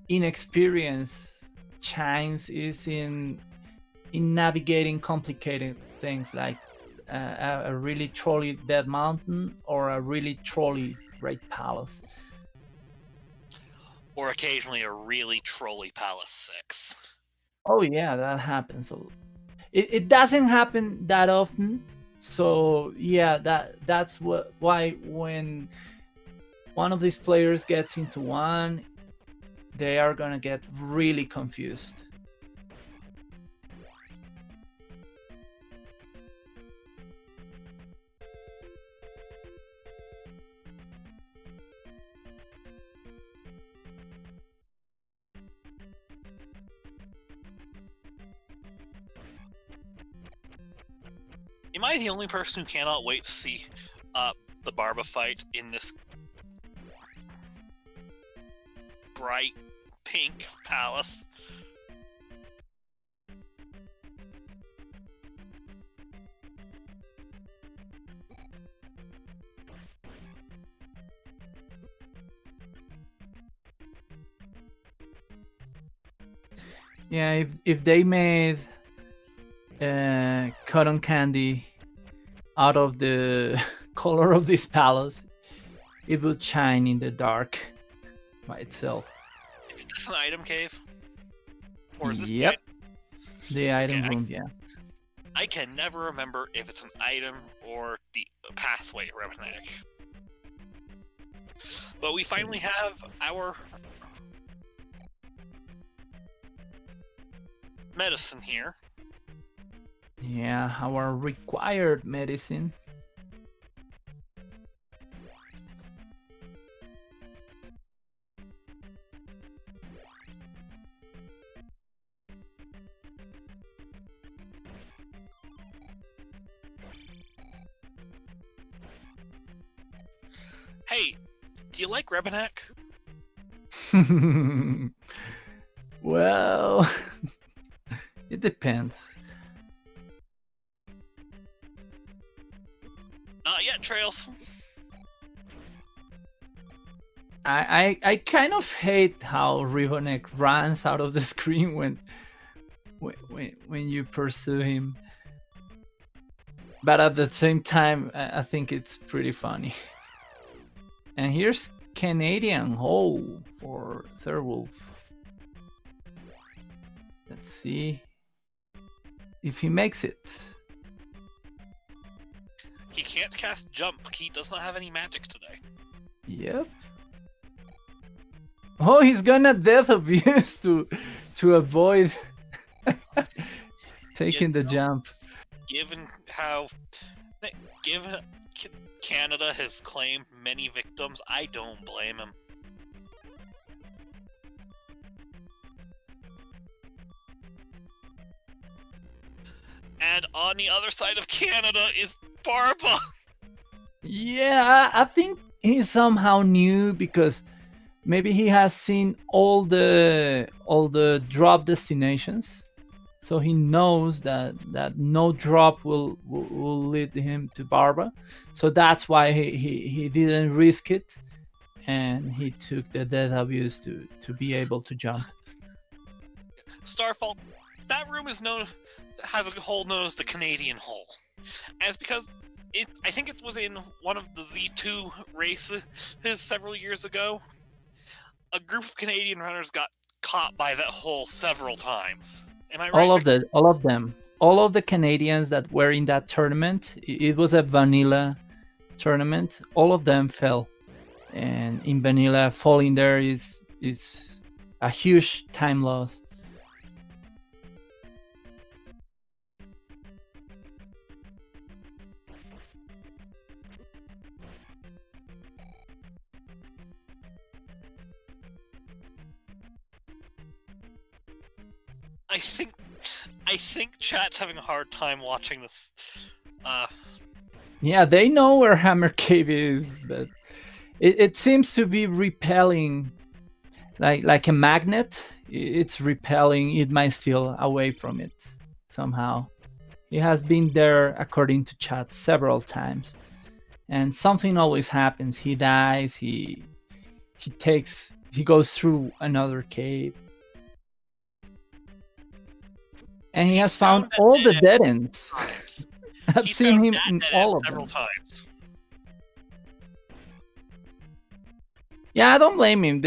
inexperience shines is in navigating complicated things like a really trolly dead mountain or a really trolly great palace. Or occasionally a really trolly Palace 6. Oh yeah, that happens. It doesn't happen that often. So yeah, that's why when one of these players gets into one, they are gonna get really confused. Am I the only person who cannot wait to see the Barba fight in this? bright pink palace. Yeah, if they made cotton candy out of the color of this palace, it would shine in the dark by itself. Is this an item cave? Or is this Yep. The item Okay, room, yeah. I can never remember if it's an item or the pathway Revenac. But we finally have our medicine here. Yeah, our required medicine. Hey, do you like Revenac? Well, it depends. Not yet, Trails. I kind of hate how Rivonek runs out of the screen when you pursue him. But at the same time, I think it's pretty funny. And here's Canadian Hole for Thirwolf. Let's see if he makes it. He can't cast jump. He does not have any magic today. Yep. Oh, he's gonna death abuse to avoid taking the jump. Given how Canada has claimed many victims, I don't blame him. And on the other side of Canada is Barba. Yeah, I think he somehow knew because maybe he has seen all the drop destinations, so he knows that no drop will lead him to Barba. So that's why he didn't risk it, and he took the death abuse to be able to jump. Starfall, that room has a hole known as the Canadian hole. And it's because I think it was in one of the Z2 races several years ago. A group of Canadian runners got caught by that hole several times. Am I right? All of the Canadians that were in that tournament, it was a vanilla tournament. All of them fell, and in vanilla, falling there is a huge time loss. I think chat's having a hard time watching this. Yeah, they know where Hammer Cave is, but it seems to be repelling, like a magnet. It's repelling Eatmysteel away from it somehow. He has been there, according to chat, several times, and something always happens. He dies. He goes through another cave. And he has found all the dead ends. I've seen him in all of them several times. Yeah, I don't blame him.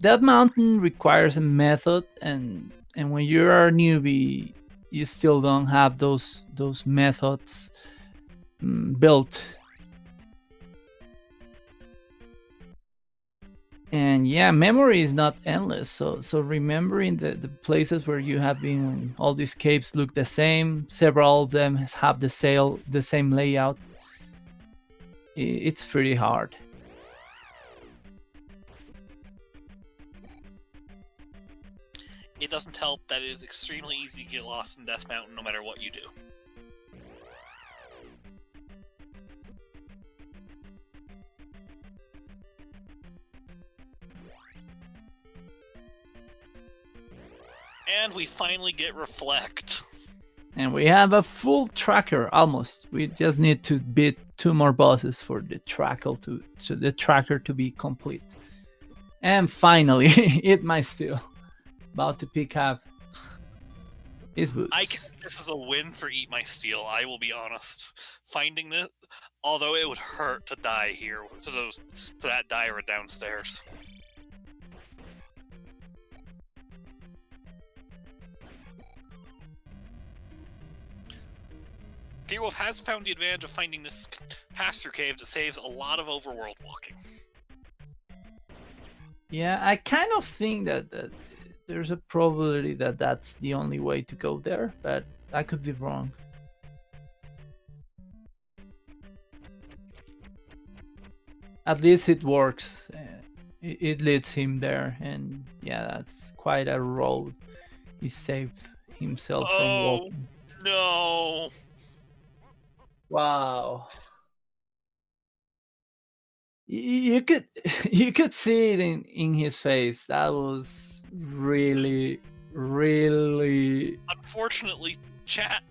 That mountain requires a method, and when you're a newbie, you still don't have those methods built. And yeah, memory is not endless. So remembering the places where you have been, all these caves look the same. Several of them have the same layout. It's pretty hard. It doesn't help that it is extremely easy to get lost in Death Mountain no matter what you do. And we finally get Reflect. And we have a full tracker almost. We just need to beat 2 more bosses for the tracker to be complete. And finally, Eatmysteel about to pick up his boots. This is a win for Eatmysteel, I will be honest. Finding this, although it would hurt to die here to that Dyra downstairs. Thirwolf has found the advantage of finding this pass-through cave that saves a lot of overworld walking. Yeah, I kind of think that there's a probability that that's the only way to go there, but I could be wrong. At least it works. It leads him there, and yeah, that's quite a road. He saved himself from walking. No! Wow. You could see it in his face. That was really. Unfortunately, chat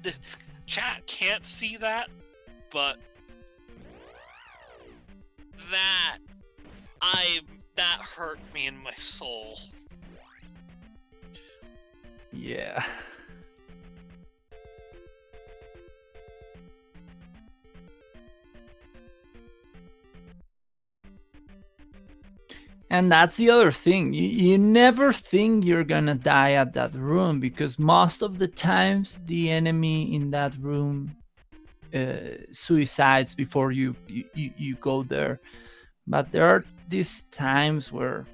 can't see that, but that hurt me in my soul. Yeah. And that's the other thing. You never think you're gonna die at that room, because most of the times the enemy in that room suicides before you go there. But there are these times where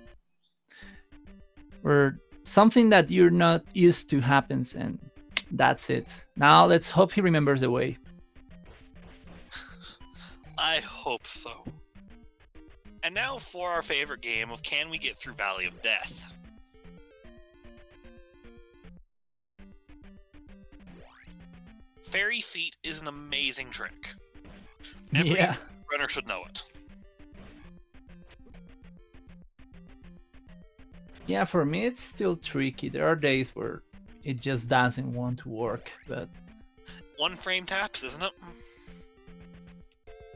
something that you're not used to happens, and that's it. Now let's hope he remembers the way. I hope so. And now for our favorite game of Can We Get Through Valley of Death? Fairy Feet is an amazing trick. Every runner should know it. Yeah, for me it's still tricky. There are days where it just doesn't want to work, but 1 frame taps, isn't it?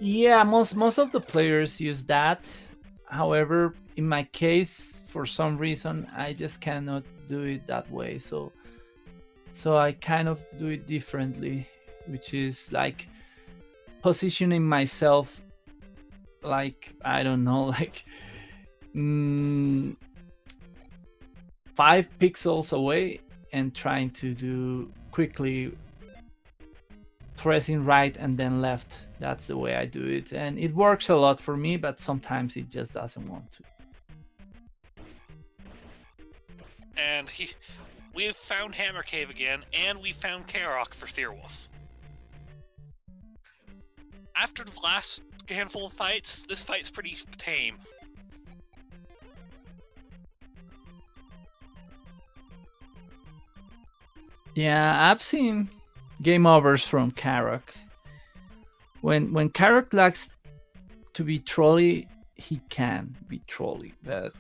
Yeah, most of the players use that. However, in my case, for some reason, I just cannot do it that way. So I kind of do it differently, which is like positioning myself, like, I don't know, like 5 pixels away, and trying to do quickly pressing right and then left. That's the way I do it, and it works a lot for me, but sometimes it just doesn't want to. And we've found Hammer Cave again, and we found Karok for Thirwolf. After the last handful of fights, this fight's pretty tame. Yeah, I've seen game overs from Karok. When Karok likes to be trolly, he can be trolly, but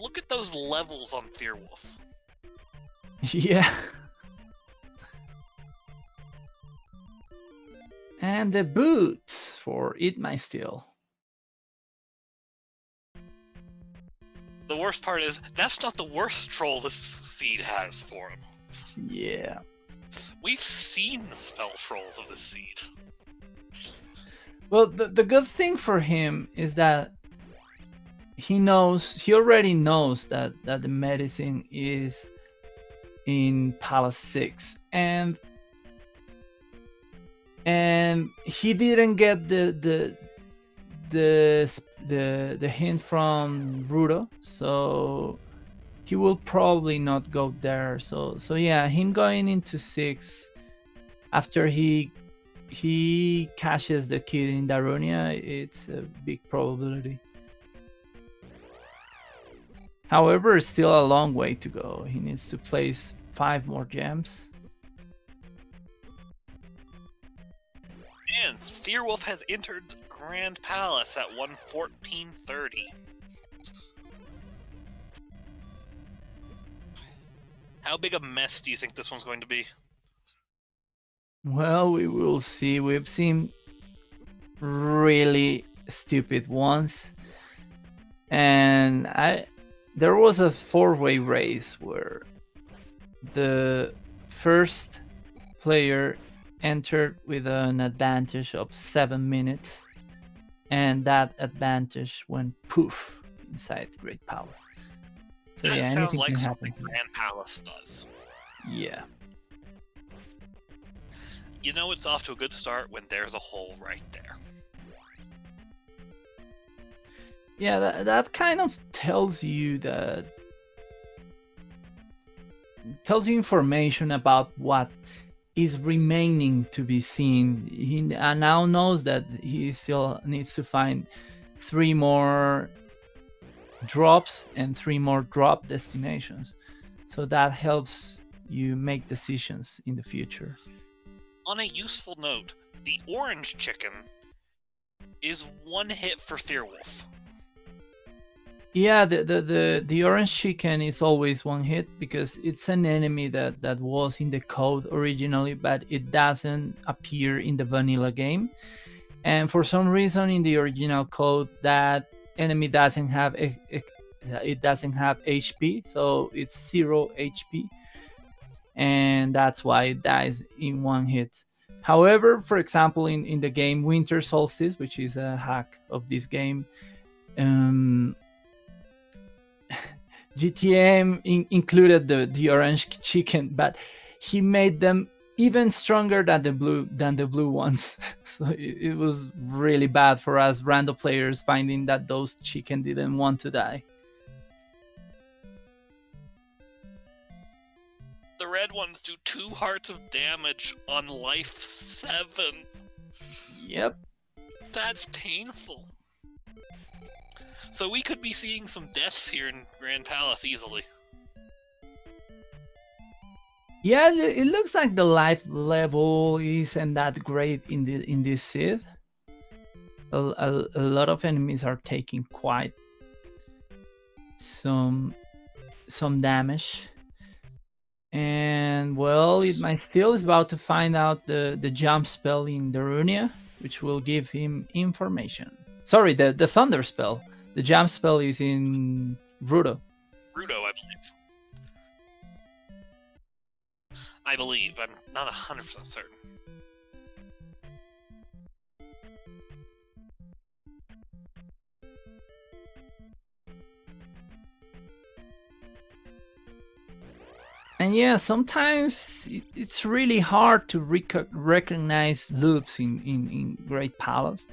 look at those levels on Thirwolf. Yeah. And the boots for Eatmysteel. The worst part is, that's not the worst troll this seed has for him. Yeah. We've seen the spell trolls of this seed. Well, the good thing for him is that he already knows that the medicine is in Palace 6, and he didn't get the hint from Rudo, so he will probably not go there. So yeah, him going into 6 after he catches the kid in Darunia, it's a big probability. However, it's still a long way to go. He needs to place 5 more gems. And Thirwolf has entered Grand Palace at 1:14:30. How big a mess do you think this one's going to be? Well, we will see. We've seen really stupid ones, and there was a four-way race where the first player entered with an advantage of 7 minutes, and that advantage went poof inside Great Palace. So That yeah, sounds anything like can something happen. Grand Palace does. Yeah. You know it's off to a good start when there's a hole right there. Yeah, that kind of tells you information about what is remaining to be seen. He now knows that he still needs to find 3 more drops and 3 more drop destinations. So that helps you make decisions in the future. On a useful note, the orange chicken is 1 hit for Thirwolf. Yeah, the orange chicken is always 1 hit because it's an enemy that was in the code originally, but it doesn't appear in the vanilla game. And for some reason in the original code, that enemy doesn't have HP, so it's 0 HP, and that's why it dies in 1 hit. However, for example, in the game Winter Solstice, which is a hack of this game, GTM included the orange chicken, but he made them even stronger than the blue ones. So it was really bad for us random players finding that those chicken didn't want to die. The red ones do 2 hearts of damage on life 7. Yep. That's painful. So we could be seeing some deaths here in Grand Palace easily. Yeah, it looks like the life level isn't that great in this Sith. A lot of enemies are taking quite some damage. And well, Eatmysteel is about to find out the jump spell in Darunia, which will give him information. Sorry, the thunder spell. The jump spell is in Rudo. Rudo, I believe. I'm not 100% certain. And yeah, sometimes it's really hard to recognize loops in Great Palace,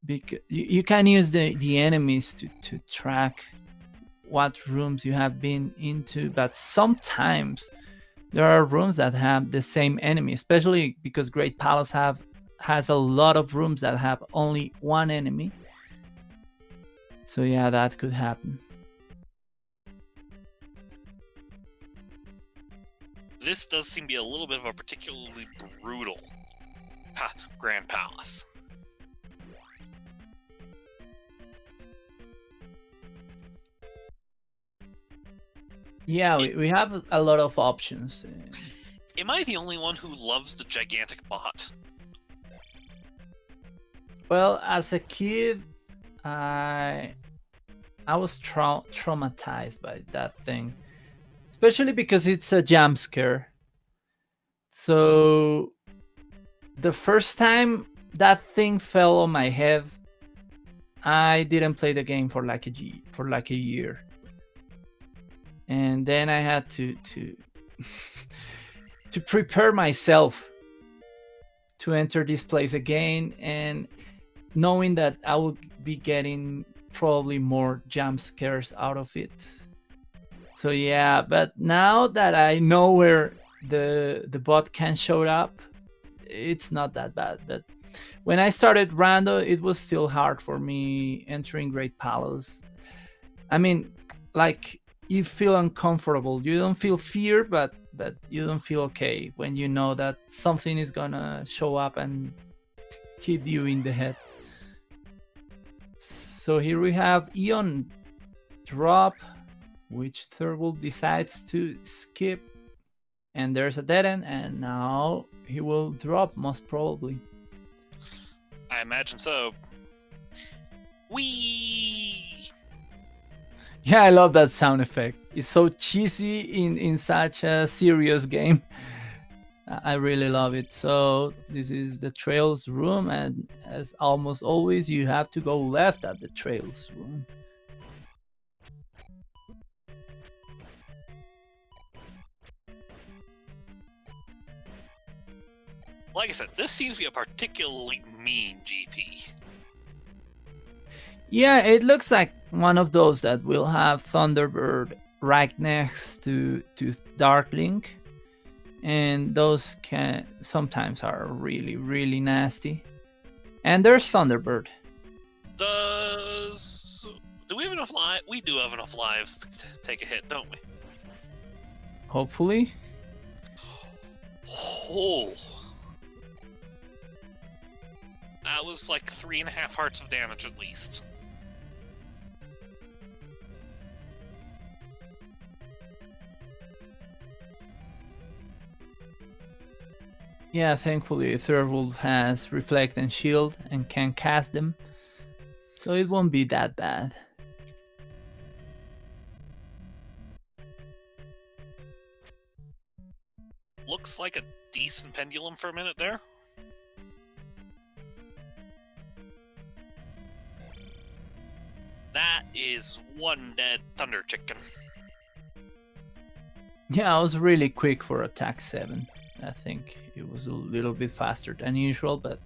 because you can use the enemies to track what rooms you have been into, but sometimes there are rooms that have the same enemy, especially because Great Palace has a lot of rooms that have only 1 enemy. So yeah, that could happen. This does seem to be a little bit of a particularly brutal Grand Palace. Yeah, we have a lot of options. Am I the only one who loves the gigantic bot? Well, as a kid, I was traumatized by that thing, especially because it's a jump scare. So the first time that thing fell on my head, I didn't play the game for like a year. And then I had to to prepare myself to enter this place again, and knowing that I would be getting probably more jump scares out of it. So yeah, but now that I know where the bot can show up, it's not that bad. But when I started Rando, it was still hard for me entering Great Palace. I mean, like, you feel uncomfortable. You don't feel fear, but you don't feel okay when you know that something is gonna show up and hit you in the head. So here we have Eon drop, which Thirwolf decides to skip. And there's a dead end, and now he will drop, most probably. I imagine so. Whee! Yeah, I love that sound effect. It's so cheesy in such a serious game. I really love it. So this is the Trails room, and as almost always, you have to go left at the Trails room. Like I said, this seems to be a particularly mean GP. Yeah, it looks like one of those that will have Thunderbird right next to Darklink, and those can sometimes are really, really nasty. And there's Thunderbird. Do we have enough lives? We do have enough lives to take a hit, don't we? Hopefully. Oh. That was like 3.5 hearts of damage at least. Yeah, thankfully Thirwolf has Reflect and Shield and can cast them, so it won't be that bad. Looks like a decent pendulum for a minute there. That is one dead Thunder Chicken. Yeah, I was really quick for attack 7. I think it was a little bit faster than usual, but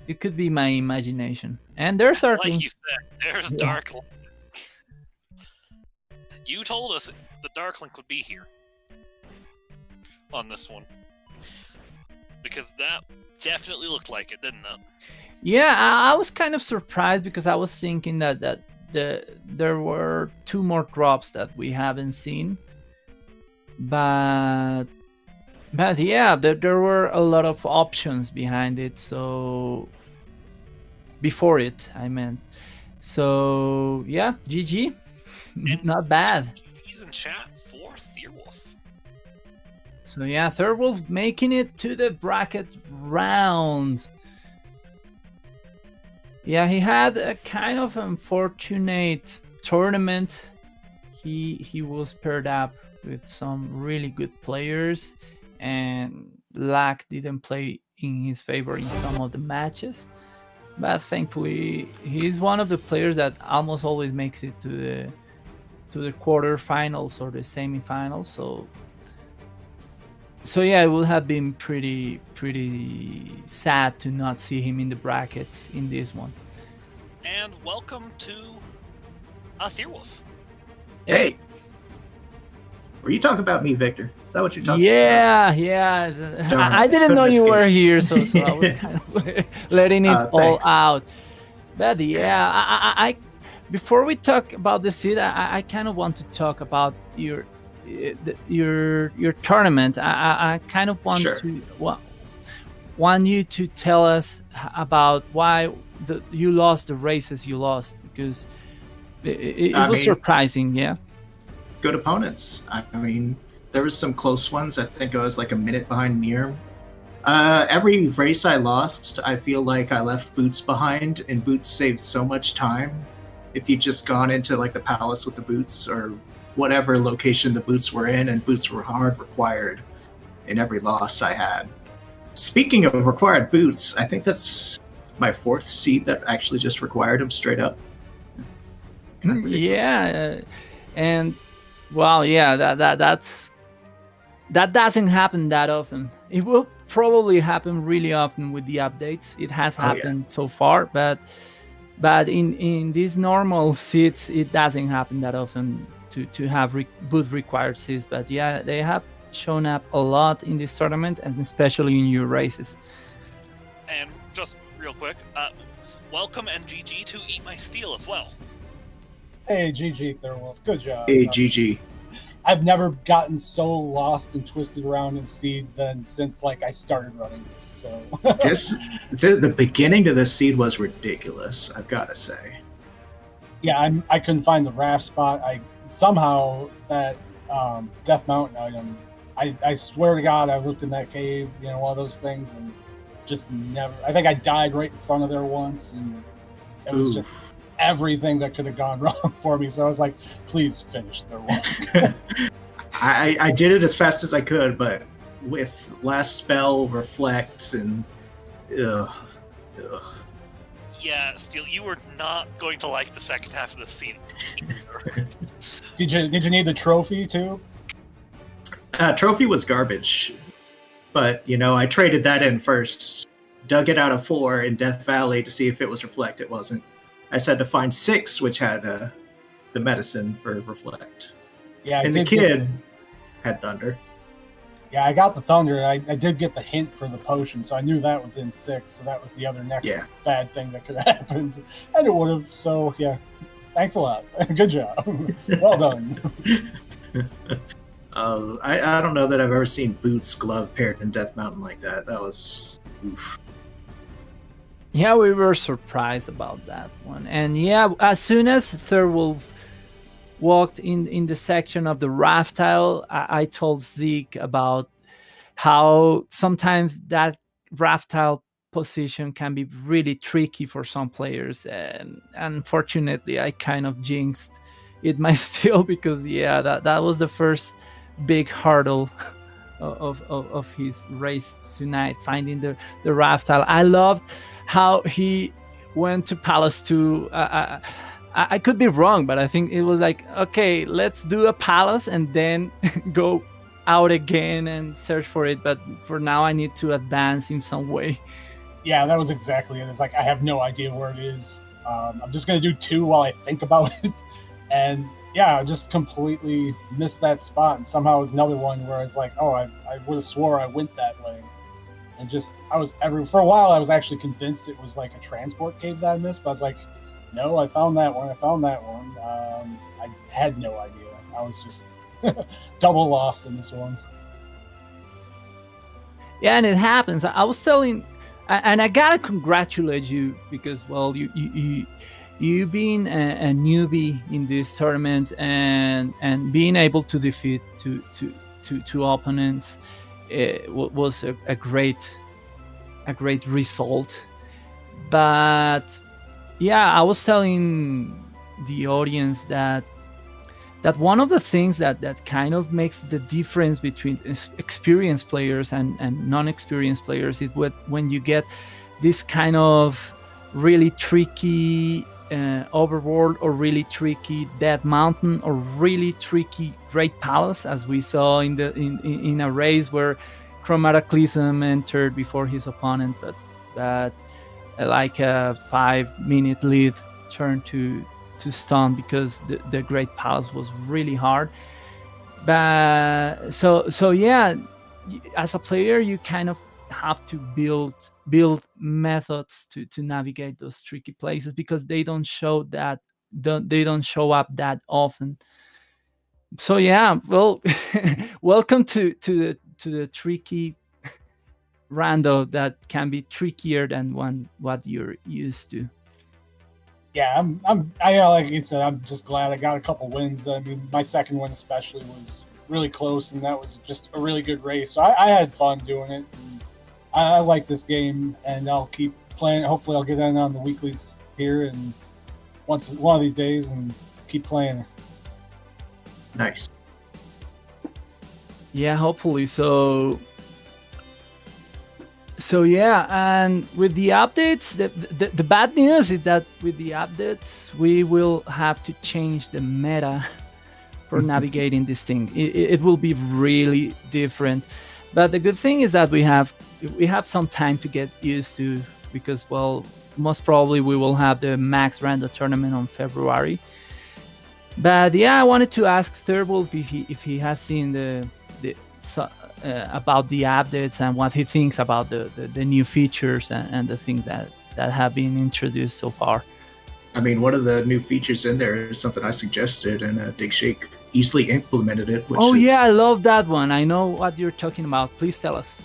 it could be my imagination. And there's Darklink. Like you said, there's Darklink. You told us the Darklink would be here on this one, because that definitely looked like it, didn't it? Yeah, I was kind of surprised because I was thinking that there were 2 more drops that we haven't seen, but yeah, there were a lot of options behind it. So before it, I meant. So yeah, GG, not bad. GG's in chat for Thirwolf. So yeah, Thirwolf making it to the bracket round. Yeah, he had a kind of unfortunate tournament. He was paired up with some really good players, and luck didn't play in his favor in some of the matches. But thankfully, he's one of the players that almost always makes it to the quarterfinals or the semifinals. So yeah, it would have been pretty sad to not see him in the brackets in this one. And welcome to Thirwolf. Hey, were you talking about me, Victor? Is that what you're talking about? I didn't know you were here, so I was kind of letting it all out. But yeah, I before we talk about the seed, I kind of want to talk about your tournament. I kind of want want you to tell us about why you lost the races you lost, because it was surprising. Yeah, good opponents. I mean, there was some close ones. I think I was like a minute behind Nir. Every race I lost, I feel like I left boots behind, and boots saved so much time. If you just gone into like the palace with the boots or whatever location the boots were in, and boots were hard required in every loss I had. Speaking of required boots, I think that's my 4th seed that actually just required them straight up. Yeah, and well, yeah, that doesn't happen that often. It will probably happen really often with the updates. It has happened so far, but in these normal seeds, it doesn't happen that often to have boot required seeds. But yeah, they have shown up a lot in this tournament, and especially in your races. And just real quick, welcome and GG to Eatmysteel as well. Hey, GG Thirwolf, good job. Hey, GG. I've never gotten so lost and twisted around in seed since like I started running this. So the beginning to this seed was ridiculous, I've got to say. Yeah, I couldn't find the raft spot. I somehow that Death Mountain item. I swear to God, I looked in that cave, one of those things, and just never. I think I died right in front of there once, and it was just everything that could have gone wrong for me. So I was like, please finish Thirwolf. I did it as fast as I could, but with last spell, reflect, and ugh. Yeah, Steel, you were not going to like the second half of the scene. Did you need the trophy too? Trophy was garbage, but I traded that in first. Dug it out of 4 in Death Valley to see if it was reflect. It wasn't. I said to find 6, which had the medicine for reflect. Yeah, and the kid had thunder. Yeah, I got the thunder. I did get the hint for the potion, so I knew that was in 6. So that was the other next bad thing that could have happened, and it would have. So yeah, thanks a lot. Good job. Well done. I don't know that I've ever seen Boots glove paired in Death Mountain like that. That was oof. Yeah, we were surprised about that one. And yeah, as soon as Thirwolf walked in the section of the raft tile, I told Zeke about how sometimes that raft tile position can be really tricky for some players. And unfortunately, I kind of jinxed Eatmysteel because, yeah, that was the first big hurdle of his race tonight, finding the raft tile. I loved how he went to Palace 2. I could be wrong, but I think it was like, okay, let's do a palace and then go out again and search for it. But for now, I need to advance in some way. Yeah, that was exactly it. It's like, I have no idea where it is. I'm just going to do 2 while I think about it. And yeah, I just completely missed that spot. And somehow it was another one where it's like, oh, I would have swore I went that way. And just, for a while, I was actually convinced it was like a transport cave that I missed. But I was like, no, I found that one. I had no idea. I was just double lost in this one. Yeah, and it happens. I was telling, and I gotta congratulate you because, well, you being a newbie in this tournament and being able to defeat two opponents was a great result. But yeah, I was telling the audience that one of the things that kind of makes the difference between experienced players and non-experienced players is when you get this kind of really tricky overworld, or really tricky Dead Mountain, or really tricky Great Palace, as we saw in a race where Chromatoclism entered before his opponent, but that like a 5-minute lead turned to stun because the Great Palace was really hard. But so yeah, as a player, you kind of have to build methods to navigate those tricky places because they don't show up that often. So yeah, well, welcome to the tricky rando that can be trickier than what you're used to. Yeah, like you said, I'm just glad I got a couple wins. I mean, my second one especially was really close, and that was just a really good race. So I had fun doing it. And I like this game, and I'll keep playing. Hopefully, I'll get in on the weeklies here, and one of these days, and keep playing. Nice. Yeah, hopefully. So yeah, and with the updates, the bad news is that with the updates, we will have to change the meta for navigating this thing. It will be really different. But the good thing is that we have some time to get used to, because, well, most probably we will have the Max Rando tournament on February. But yeah, I wanted to ask Thirwolf if he has seen about the updates and what he thinks about the new features and the things that have been introduced so far. I mean, one of the new features in there is something I suggested, and Dig Shake easily implemented it. Yeah, I love that one. I know what you're talking about. Please tell us.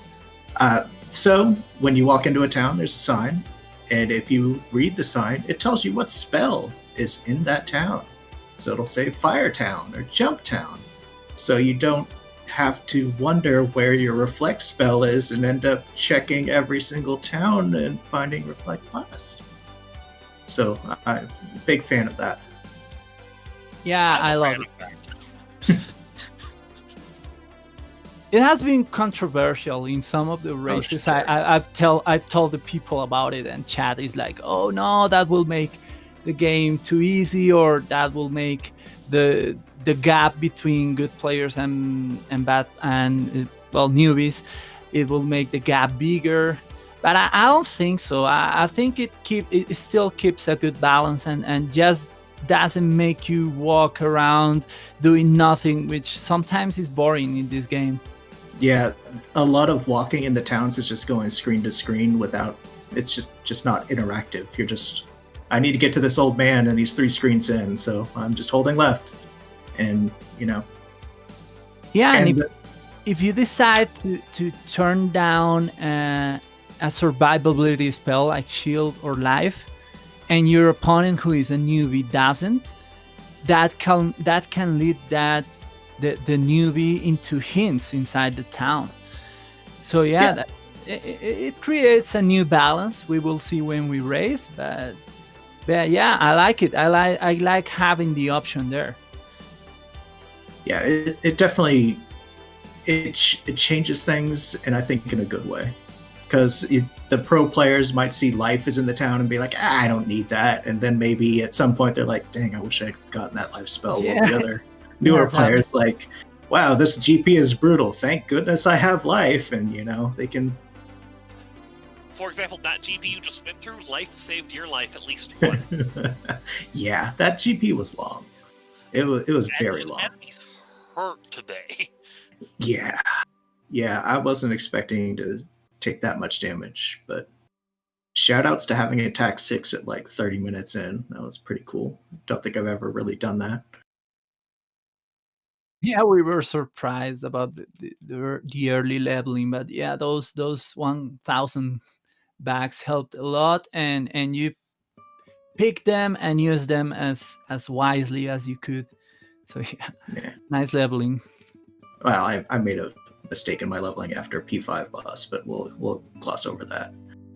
So when you walk into a town, there's a sign. And if you read the sign, it tells you what spell is in that town. So it'll say Fire Town or Jump Town. So you don't have to wonder where your Reflect spell is and end up checking every single town and finding Reflect Blast. So I'm a big fan of that. Yeah, I'm I a love fan it. of that. It has been controversial in some of the races. sure. I've told the people about it, and chat is like, "Oh no, that will make the game too easy, or that will make the gap between good players and bad and newbies. It will make the gap bigger." But I don't think so. I think it still keeps a good balance and just doesn't make you walk around doing nothing, which sometimes is boring in this game. Yeah, a lot of walking in the towns is just going screen to screen without. It's just not interactive. You're just, I need to get to this old man, and he's 3 screens in, so I'm just holding left, and Yeah, and And if you decide to turn down a survivability spell like Shield or Life, and your opponent who is a newbie doesn't, that can lead the newbie into hints inside the town. So it creates a new balance. We will see when we race, but yeah, I like it. I like having the option there. yeah, it definitely it changes things, and I think in a good way, because the pro players might see Life is in the town and be like, I don't need that, and then maybe at some point they're like, dang, I wish I'd gotten that Life spell. Yeah. While the other newer Yeah, exactly. players like, wow, this GP is brutal. Thank goodness I have Life, and they can. For example, that GP you just went through, Life saved your life at least once. Yeah, that GP was long. It was very Those long. enemies hurt today. Yeah, I wasn't expecting to take that much damage, but shout outs to having attack 6 at like 30 minutes in. That was pretty cool. Don't think I've ever really done that. Yeah, we were surprised about the early leveling, but yeah, those 1,000 bags helped a lot, and you pick them and use them as wisely as you could. So Yeah. nice leveling. Well, I made a mistake in my leveling after P5 boss, but we'll gloss over that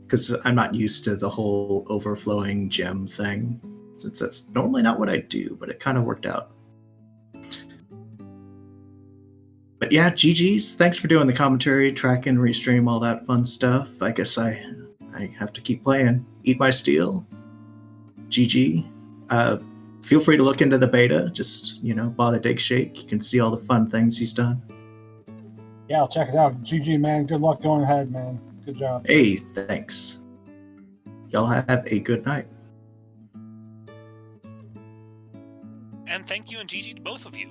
because I'm not used to the whole overflowing gem thing, since that's normally not what I do, but it kind of worked out. But yeah, GG's. Thanks for doing the commentary, track and restream, all that fun stuff. I guess I have to keep playing. Eatmysteel. GG. Feel free to look into the beta. Just, bother Dig Shake. You can see all the fun things he's done. Yeah, I'll check it out. GG, man. Good luck going ahead, man. Good job. Hey, thanks. Y'all have a good night. And thank you and GG to both of you.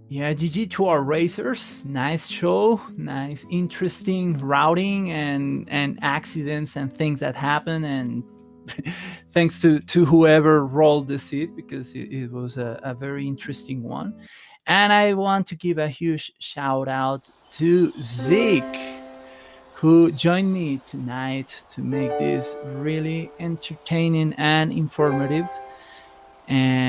Yeah, GG to our racers. Nice show, nice, interesting routing and accidents and things that happen. And thanks to whoever rolled the seat, because it was a very interesting one. And I want to give a huge shout out to Zeke, who joined me tonight to make this really entertaining and informative. And